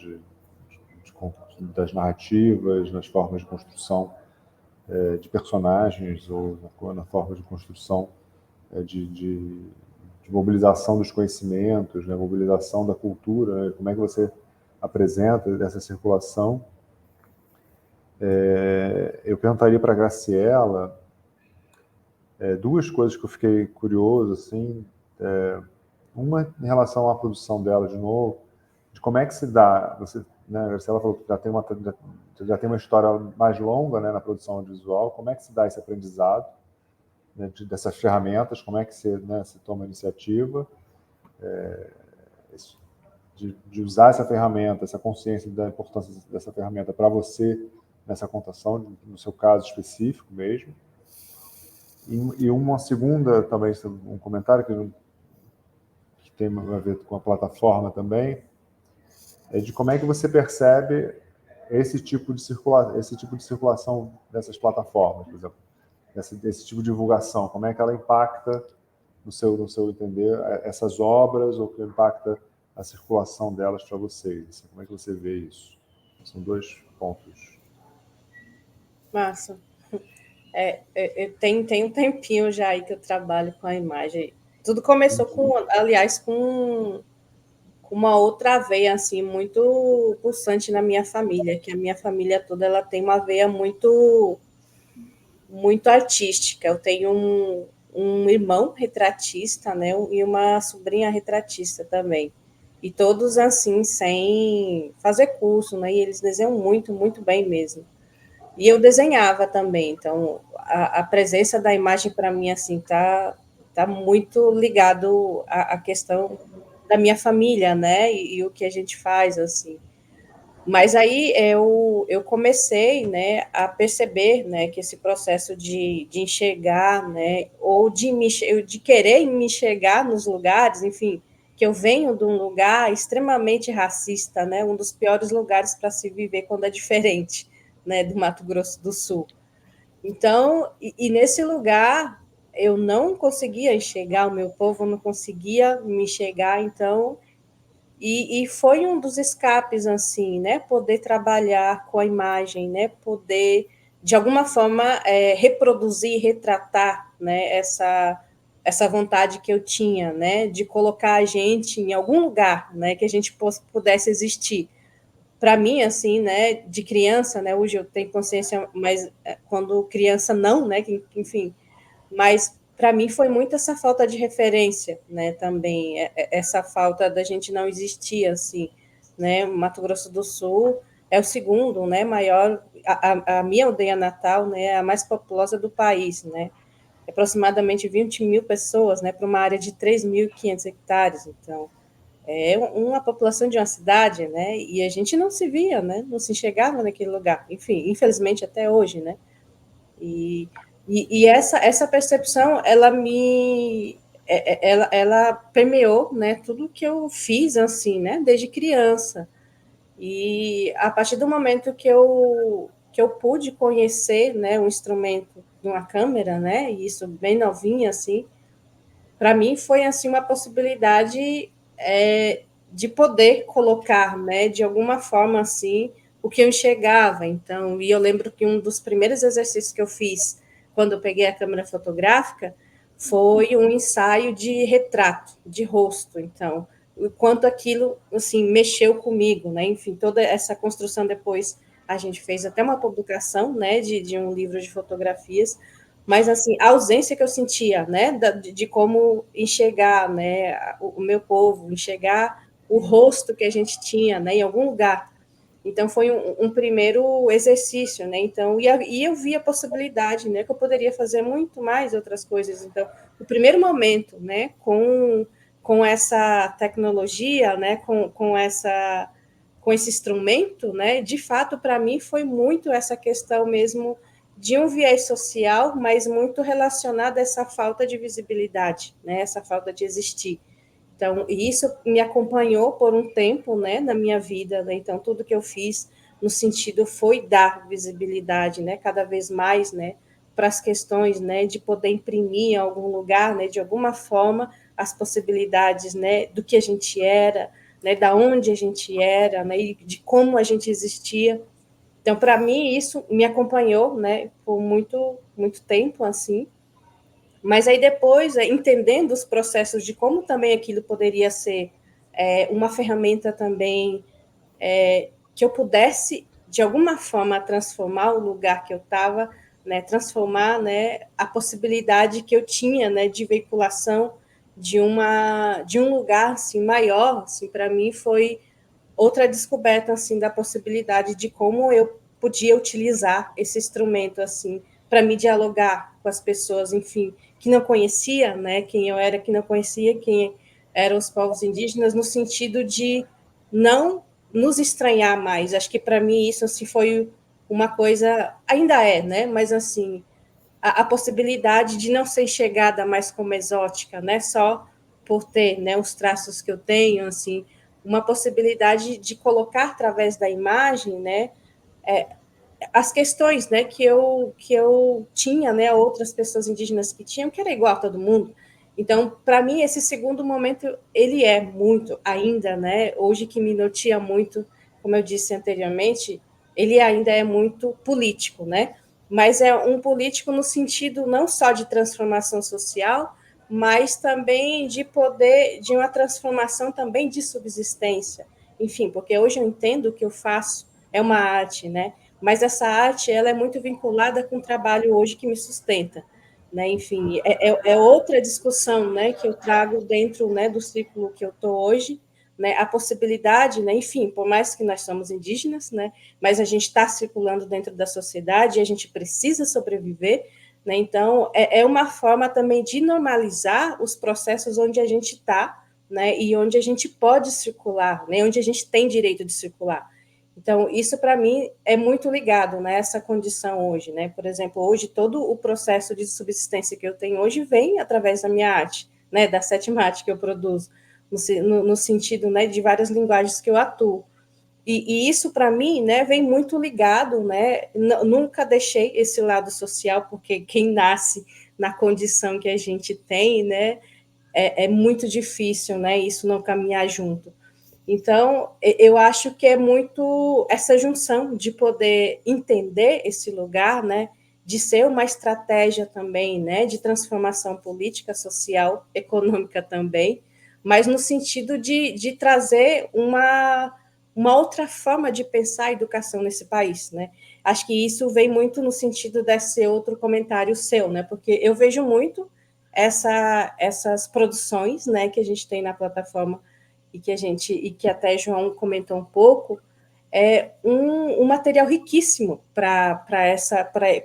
das narrativas, nas formas de construção de personagens ou na forma de construção de mobilização dos conhecimentos, né? Mobilização da cultura, né? Como é que você apresenta essa circulação. Eu perguntaria para a Graciela duas coisas que eu fiquei curioso, assim, uma em relação à produção dela, de novo, de como é que se dá, né, a Graciela falou que já tem uma história mais longa, né, na produção audiovisual, como é que se dá esse aprendizado, né, dessas ferramentas, como é que né, se toma a iniciativa de usar essa ferramenta, essa consciência da importância dessa ferramenta para você, nessa contação, no seu caso específico mesmo. E uma segunda, também, um comentário que tem a ver com a plataforma também, é de como é que você percebe esse tipo de circulação dessas plataformas, por exemplo, esse tipo de divulgação, como é que ela impacta, no seu entender, essas obras, ou que impacta a circulação delas para vocês, assim, como é que você vê isso? São dois pontos. Massa. Tem um tempinho já aí que eu trabalho com a imagem. Tudo começou com uma outra veia assim muito pulsante na minha família, que a minha família toda ela tem uma veia muito artística. Eu tenho um irmão retratista, né, e uma sobrinha retratista também. E todos assim, sem fazer curso, né, e eles desenham muito, muito bem mesmo. E eu desenhava também, então a presença da imagem para mim assim tá muito ligado à questão da minha família, né? E o que a gente faz assim. Mas aí eu comecei, né, a perceber, né, que esse processo de enxergar, né, ou de querer me enxergar nos lugares, enfim, que eu venho de um lugar extremamente racista, né, um dos piores lugares para se viver quando é diferente, né, do Mato Grosso do Sul. Então, e nesse lugar eu não conseguia enxergar o meu povo, eu não conseguia me enxergar, então e foi um dos escapes, assim, né? Poder trabalhar com a imagem, né? Poder, de alguma forma, reproduzir, retratar, né? Essa vontade que eu tinha, né? De colocar a gente em algum lugar, né? Que a gente pudesse existir. Para mim, assim, né? De criança, né? Hoje eu tenho consciência, mas quando criança não, né? Enfim, mas para mim foi muito essa falta de referência, né, também, essa falta da gente não existir, assim, né, Mato Grosso do Sul é o segundo, né, maior, a minha aldeia natal, né, é a mais populosa do país, né, aproximadamente 20 mil pessoas, né, para uma área de 3.500 hectares, então, é uma população de uma cidade, né, e a gente não se via, né, não se enxergava naquele lugar, enfim, infelizmente até hoje, né, e, e essa percepção, ela permeou, né, tudo que eu fiz, assim, né, desde criança. E a partir do momento que eu pude conhecer, né, um instrumento de uma câmera, né, e isso bem novinha, assim, para mim foi, assim, uma possibilidade de poder colocar, né, de alguma forma, assim, o que eu enxergava. Então, e eu lembro que um dos primeiros exercícios que eu fiz quando eu peguei a câmera fotográfica foi um ensaio de retrato, de rosto. Então, o quanto aquilo, assim, mexeu comigo, né? Enfim, toda essa construção depois a gente fez até uma publicação, né, de um livro de fotografias, mas assim a ausência que eu sentia, né, de como enxergar, né, o meu povo, enxergar o rosto que a gente tinha, né, em algum lugar. Então foi um primeiro exercício, né? Então e eu vi a possibilidade, né, que eu poderia fazer muito mais outras coisas. Então o primeiro momento, né, com essa tecnologia, né, com esse instrumento, né, de fato para mim foi muito essa questão mesmo de um viés social, mas muito relacionado a essa falta de visibilidade, né, essa falta de existir. Então, isso me acompanhou por um tempo, né, na minha vida, né? Então, tudo que eu fiz no sentido foi dar visibilidade, né, cada vez mais, né, para as questões, né, de poder imprimir em algum lugar, né, de alguma forma, as possibilidades, né, do que a gente era, né, da onde a gente era, né, e de como a gente existia. Então, para mim, isso me acompanhou, né, por muito, muito tempo, assim. Mas aí depois, entendendo os processos de como também aquilo poderia ser uma ferramenta também que eu pudesse, de alguma forma, transformar o lugar que eu estava, né, transformar, né, a possibilidade que eu tinha, né, de veiculação de um lugar assim maior, assim, para mim foi outra descoberta assim da possibilidade de como eu podia utilizar esse instrumento assim para me dialogar com as pessoas, enfim, que não conhecia, né, quem eu era, que não conhecia quem eram os povos indígenas, no sentido de não nos estranhar mais. Acho que para mim isso assim foi uma coisa, ainda é, né, mas assim a possibilidade de não ser enxergada mais como exótica, né, só por ter, né, os traços que eu tenho, assim, uma possibilidade de colocar através da imagem, né, as questões, né, que eu tinha, né, outras pessoas indígenas que tinham, que era igual a todo mundo. Então, para mim, esse segundo momento, ele é muito ainda, né, hoje que me notia muito, como eu disse anteriormente, ele ainda é muito político, né, mas é um político no sentido não só de transformação social, mas também de poder, de uma transformação também de subsistência. Enfim, porque hoje eu entendo que eu faço é uma arte, né? Mas essa arte ela é muito vinculada com o trabalho hoje que me sustenta, né? Enfim, é outra discussão, né, que eu trago dentro, né, do círculo que eu estou hoje, né, a possibilidade, né, enfim, por mais que nós somos indígenas, né, mas a gente está circulando dentro da sociedade e a gente precisa sobreviver, né, então é uma forma também de normalizar os processos onde a gente está, né, e onde a gente pode circular, né, onde a gente tem direito de circular. Então, isso para mim é muito ligado nessa condição hoje, né? Por exemplo, hoje todo o processo de subsistência que eu tenho hoje vem através da minha arte, né? Da sétima arte que eu produzo, no sentido, né, de várias linguagens que eu atuo. E isso para mim, né, vem muito ligado, né? Nunca deixei esse lado social, porque quem nasce na condição que a gente tem, né, é muito difícil, né? Isso não caminhar junto. Então, eu acho que é muito essa junção de poder entender esse lugar, né, de ser uma estratégia também, né, de transformação política, social, econômica também, mas no sentido de trazer uma outra forma de pensar a educação nesse país, né? Acho que isso vem muito no sentido desse outro comentário seu, né? Porque eu vejo muito essas produções, né, que a gente tem na plataforma e que até João comentou um pouco, é um material riquíssimo para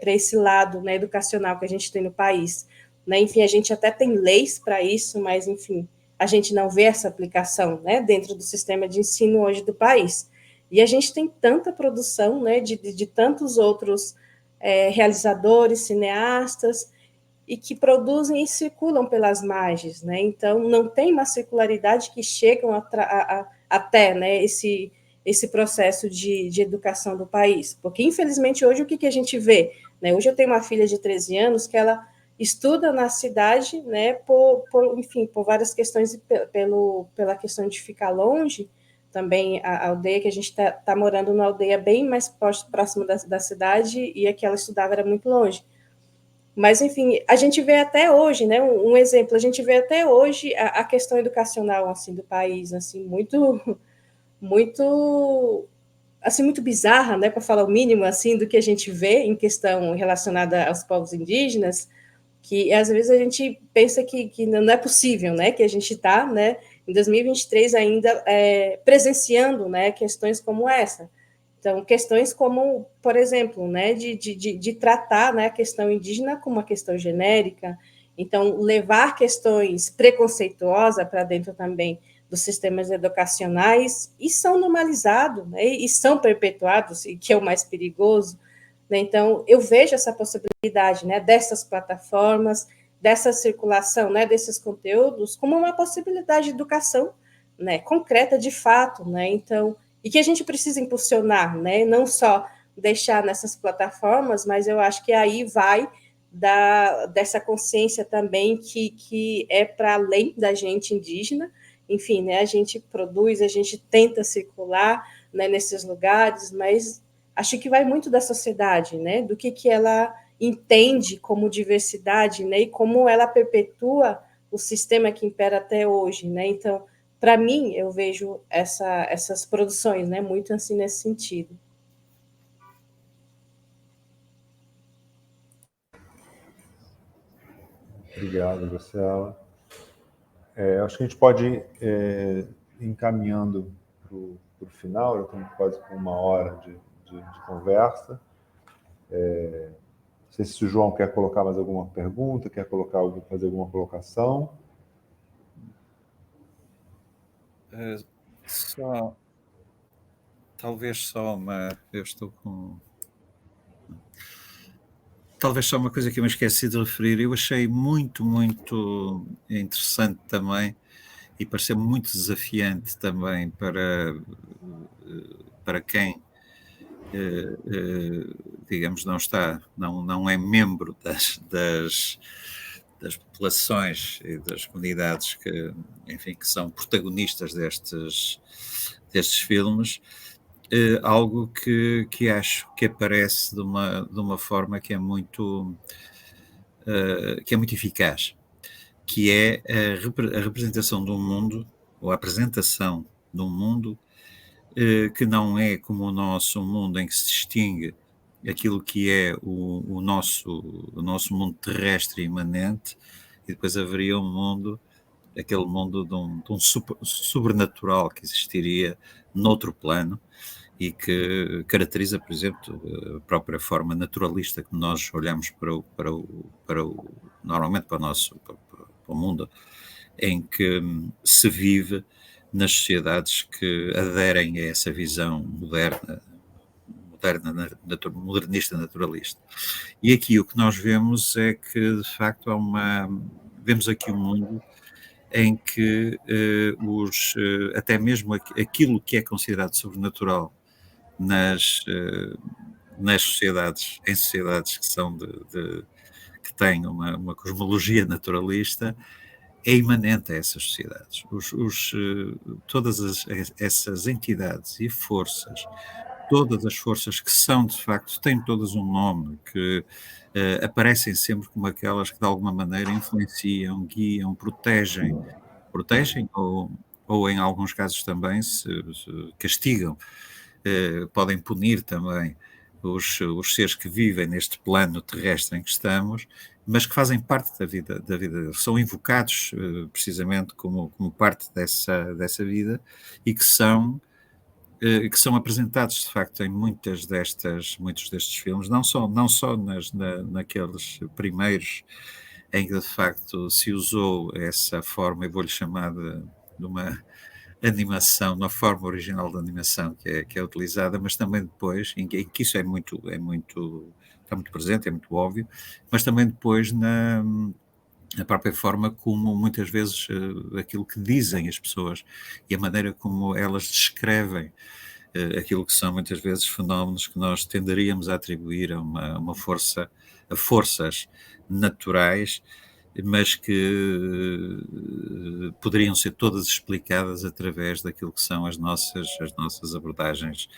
esse lado, né, educacional que a gente tem no país. Né? Enfim, a gente até tem leis para isso, mas, enfim, a gente não vê essa aplicação, né, dentro do sistema de ensino hoje do país. E a gente tem tanta produção, né, de tantos outros realizadores, cineastas, e que produzem e circulam pelas margens, né? Então, não tem uma circularidade que chegam até, né, esse processo de educação do país. Porque, infelizmente, hoje, o que a gente vê? Né? Hoje eu tenho uma filha de 13 anos que ela estuda na cidade, né, enfim, por várias questões, pela questão de ficar longe, também a aldeia, que a gente está morando numa aldeia bem mais próxima da cidade, e a que ela estudava era muito longe. Mas, enfim, a gente vê até hoje, né, um exemplo, a gente vê até hoje a questão educacional, assim, do país, assim, muito, assim, muito bizarra, né, para falar o mínimo, assim, do que a gente vê em questão relacionada aos povos indígenas, que às vezes a gente pensa que não é possível, né, que a gente está, né, em 2023 ainda presenciando, né, questões como essa. Então, questões como, por exemplo, né, de tratar, né, a questão indígena como uma questão genérica, então, levar questões preconceituosas para dentro também dos sistemas educacionais, e são normalizados, né, e são perpetuados, e que é o mais perigoso. Né? Então, eu vejo essa possibilidade, né, dessas plataformas, dessa circulação, né, desses conteúdos, como uma possibilidade de educação, né, concreta de fato. Né? Então, e que a gente precisa impulsionar, né? Não só deixar nessas plataformas, mas eu acho que aí vai dessa consciência também que é para além da gente indígena. Enfim, né? A gente produz, a gente tenta circular, né, nesses lugares, mas acho que vai muito da sociedade, né? Do que ela entende como diversidade, né? E como ela perpetua o sistema que impera até hoje, né? Então, para mim, eu vejo essas produções, né, muito assim nesse sentido. Obrigado, Graciela. Acho que a gente pode ir encaminhando para o final, já estamos quase com 1 hora de conversa. Não sei se o João quer colocar mais alguma pergunta, quer fazer alguma colocação. Talvez só uma. Eu estou com. Talvez só uma coisa que eu me esqueci de referir. Eu achei muito, muito interessante também e pareceu muito desafiante também para quem, digamos, não é membro das populações e das comunidades enfim, que são protagonistas destes filmes. Algo que acho que aparece de uma forma que é muito eficaz, que é a representação de um mundo, ou a apresentação de um mundo que não é como o nosso, um mundo em que se distingue aquilo que é o nosso mundo terrestre imanente, e depois haveria um mundo, aquele mundo de um sobrenatural que existiria noutro plano e que caracteriza, por exemplo, a própria forma naturalista que nós olhamos normalmente para o mundo em que se vive nas sociedades que aderem a essa visão modernista naturalista. E aqui o que nós vemos é que, de facto, vemos aqui um mundo em que até mesmo aquilo que é considerado sobrenatural nas sociedades, em sociedades que são que têm uma cosmologia naturalista, é imanente a essas sociedades. Todas essas entidades e forças, todas as forças que são, de facto, têm todas um nome, que aparecem sempre como aquelas que, de alguma maneira, influenciam, guiam, protegem ou em alguns casos também se castigam, podem punir também os seres que vivem neste plano terrestre em que estamos, mas que fazem parte da vida deles, são invocados precisamente como parte dessa vida e que são apresentados de facto em muitos destes filmes, não só naqueles primeiros em que de facto se usou essa forma, eu vou-lhe chamar de uma animação, na forma original da animação que é utilizada, mas também depois, em que isso está muito presente, é muito óbvio, mas também depois na própria forma como muitas vezes aquilo que dizem as pessoas e a maneira como elas descrevem aquilo que são muitas vezes fenómenos que nós tenderíamos a atribuir a forças naturais, mas que poderiam ser todas explicadas através daquilo que são as nossas abordagens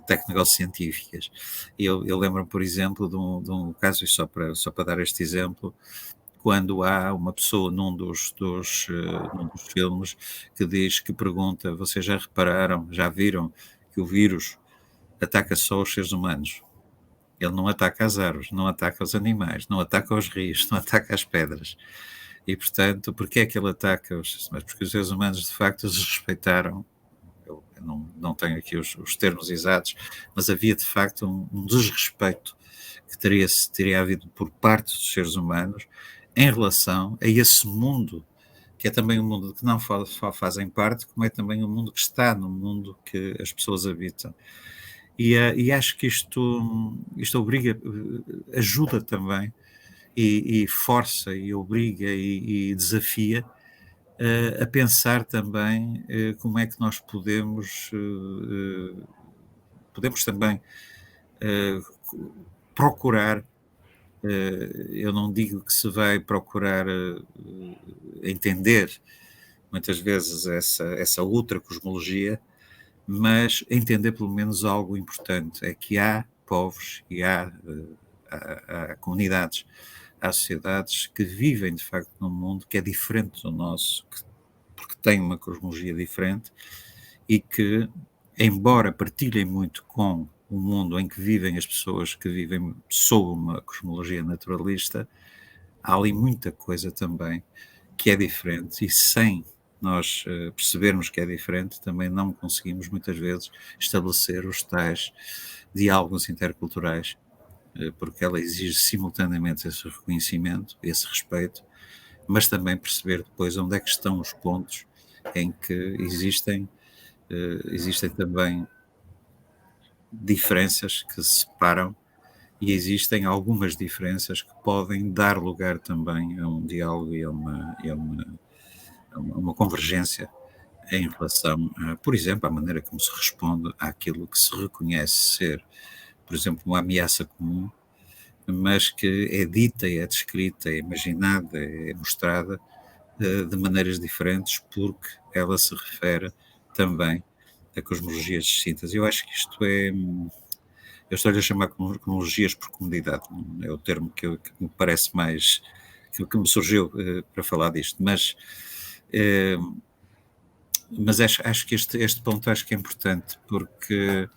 tecnocientíficas. Eu lembro-me, por exemplo, de um caso, e só para dar este exemplo, quando há uma pessoa num dos filmes que pergunta: vocês já repararam, já viram que o vírus ataca só os seres humanos? Ele não ataca as árvores, não ataca os animais, não ataca os rios, não ataca as pedras. E, portanto, porquê é que ele ataca os... Porque os seres humanos, de facto, os respeitaram. Eu não tenho aqui os termos exatos, mas havia, de facto, um desrespeito que teria havido por parte dos seres humanos em relação a esse mundo, que é também um mundo que não só fazem parte, como é também um mundo que está no mundo que as pessoas habitam. E acho que isto obriga, ajuda também e força e obriga e desafia a pensar também como é que nós podemos também procurar. Eu não digo que se vai procurar entender muitas vezes essa outra cosmologia, mas entender pelo menos algo importante, é que há povos e há comunidades, há sociedades que vivem de facto num mundo que é diferente do nosso, porque tem uma cosmologia diferente e que, embora partilhem muito com o mundo em que vivem as pessoas que vivem sob uma cosmologia naturalista, há ali muita coisa também que é diferente e sem nós percebermos que é diferente, também não conseguimos muitas vezes estabelecer os tais diálogos interculturais, porque ela exige simultaneamente esse reconhecimento, esse respeito, mas também perceber depois onde é que estão os pontos em que existem também diferenças que se separam e existem algumas diferenças que podem dar lugar também a um diálogo e a uma convergência em relação, por exemplo, à maneira como se responde àquilo que se reconhece ser, por exemplo, uma ameaça comum, mas que é dita, é descrita, é imaginada, é mostrada de maneiras diferentes, porque ela se refere também a cosmologias distintas. Eu acho que isto eu estou-lhe a chamar cosmologias por comunidade, é o termo que me parece mais, que me surgiu para falar disto, mas acho que este ponto acho que é importante, porque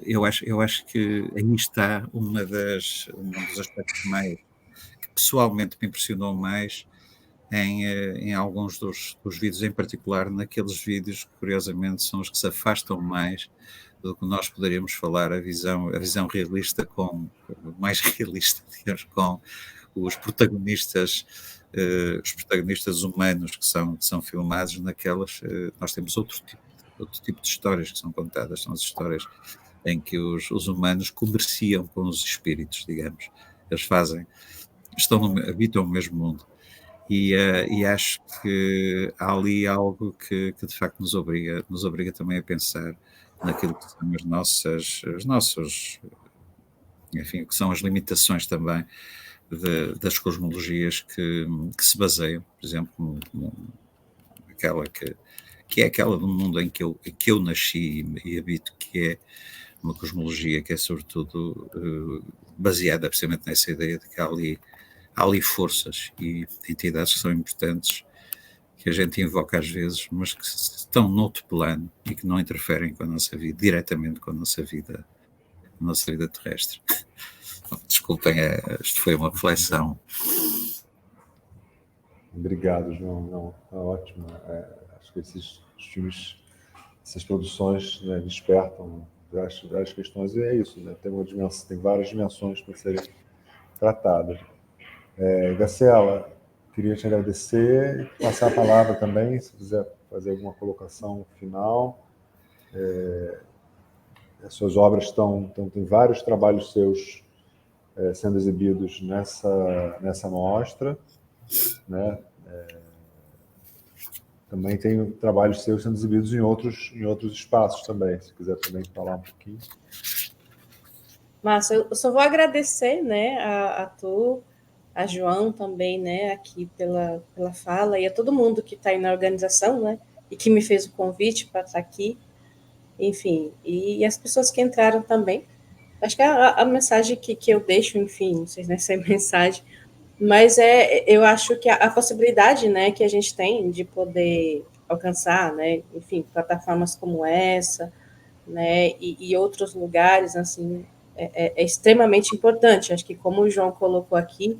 eu acho que aí está um dos aspectos mais que pessoalmente me impressionou mais em alguns dos vídeos, em particular naqueles vídeos que, curiosamente, são os que se afastam mais do que nós poderíamos falar, a visão realista mais realista, digamos, com os protagonistas humanos que são filmados naquelas, nós temos outro tipo de histórias que são contadas, são as histórias em que os humanos comerciam com os espíritos, digamos, eles habitam o mesmo mundo. E acho que há ali algo que de facto nos obriga também a pensar naquilo que são as nossas, enfim, que são as limitações também das cosmologias que se baseiam, por exemplo, aquela que é aquela do mundo em que eu nasci e habito, que é uma cosmologia que é sobretudo baseada precisamente nessa ideia de que há ali forças e entidades que são importantes, que a gente invoca às vezes, mas que estão noutro plano e que não interferem com a nossa vida, diretamente com a nossa vida terrestre. Desculpem, isto foi uma reflexão. Obrigado, João. Não, tá ótimo. Acho que esses filmes, essas produções, né, despertam várias questões, e é isso, né? Tem várias dimensões para serem tratadas. Graciela, queria te agradecer e passar a palavra também, se quiser fazer alguma colocação final. As suas obras tem vários trabalhos seus sendo exibidos nessa mostra, né? Também tem trabalhos seus sendo exibidos em outros espaços também, se quiser também falar um pouquinho. Márcia, eu só vou agradecer, né, a tu, a João também, né, aqui pela fala, e a todo mundo que está aí na organização, né, e que me fez o convite para estar aqui, enfim, e as pessoas que entraram também. Acho que a mensagem que eu deixo, enfim, não sei se é mensagem, mas eu acho que a possibilidade, né, que a gente tem de poder alcançar, né, enfim, plataformas como essa, né, e outros lugares, assim, é extremamente importante. Acho que como o João colocou aqui,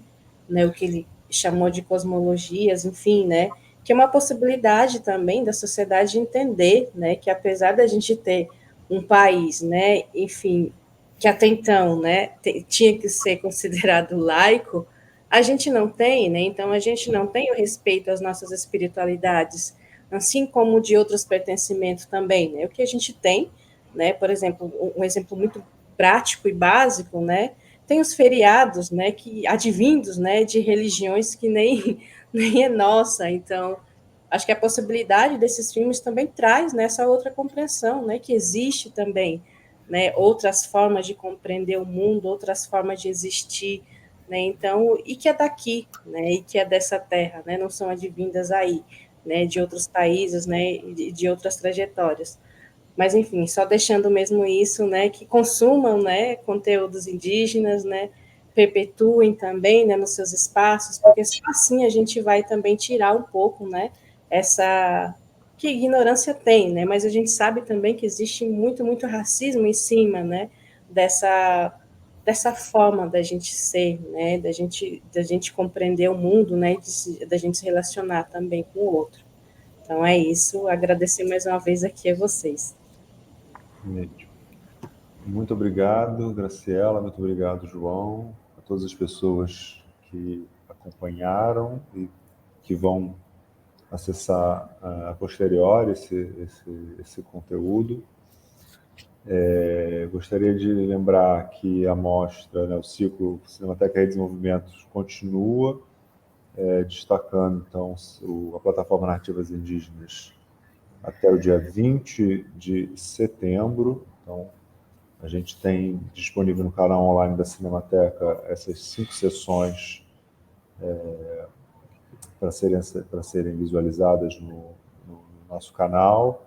né, o que ele chamou de cosmologias, enfim, né, que é uma possibilidade também da sociedade entender, né, que apesar da gente ter um país, né, enfim, que até então, né, tinha que ser considerado laico, a gente não tem, né, então a gente não tem o respeito às nossas espiritualidades, assim como de outros pertencimentos também, né, o que a gente tem, né, por exemplo, um exemplo muito prático e básico, né, tem os feriados, né, que advindos, né, de religiões que nem é nossa. Então, acho que a possibilidade desses filmes também traz nessa outra compreensão, né, que existe também, né, outras formas de compreender o mundo, outras formas de existir, né, então, e que é daqui, né, e que é dessa terra, né, não são advindas aí, né, de outros países, né, e de outras trajetórias. Mas, enfim, só deixando mesmo isso, né, que consumam, né, conteúdos indígenas, né, perpetuem também, né, nos seus espaços, porque só assim a gente vai também tirar um pouco, né, essa que ignorância tem, né, mas a gente sabe também que existe muito racismo em cima, né, dessa forma da gente ser, né, da gente compreender o mundo, né, da gente se relacionar também com o outro. Então é isso, agradecer mais uma vez aqui a vocês. Muito obrigado, Graciela, muito obrigado, João, a todas as pessoas que acompanharam e que vão acessar a posteriori esse conteúdo. Gostaria de lembrar que a mostra, né, o ciclo Cinemateca Redes e Movimentos continua, destacando então a plataforma Narrativas Indígenas até o dia 20 de setembro. Então, a gente tem disponível no canal online da Cinemateca essas 5 sessões para serem visualizadas no nosso canal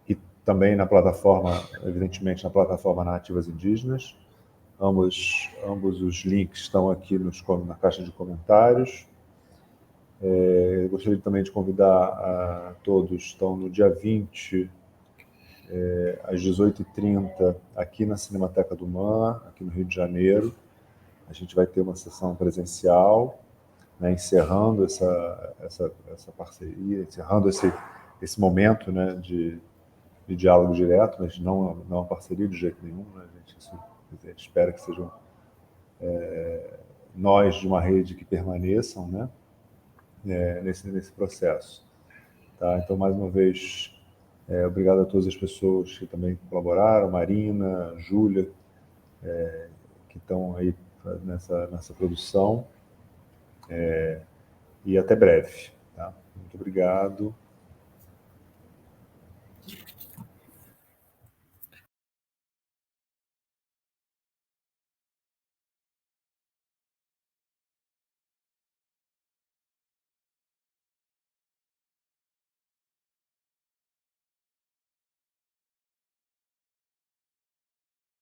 e também na plataforma, evidentemente, na plataforma Narrativas Indígenas. Ambos os links estão aqui na caixa de comentários. Gostaria também de convidar a todos, então, no dia 20 às 18h30, aqui na Cinemateca do MAN, aqui no Rio de Janeiro. A gente vai ter uma sessão presencial, né, encerrando essa parceria, encerrando esse momento, né, de diálogo direto, mas não uma parceria de jeito nenhum. Né, a gente espera que sejam nós de uma rede que permaneçam, né, nesse processo. Tá? Então, mais uma vez, obrigado a todas as pessoas que também colaboraram, Marina, Júlia, que estão aí nessa produção, e até breve. Tá? Muito obrigado.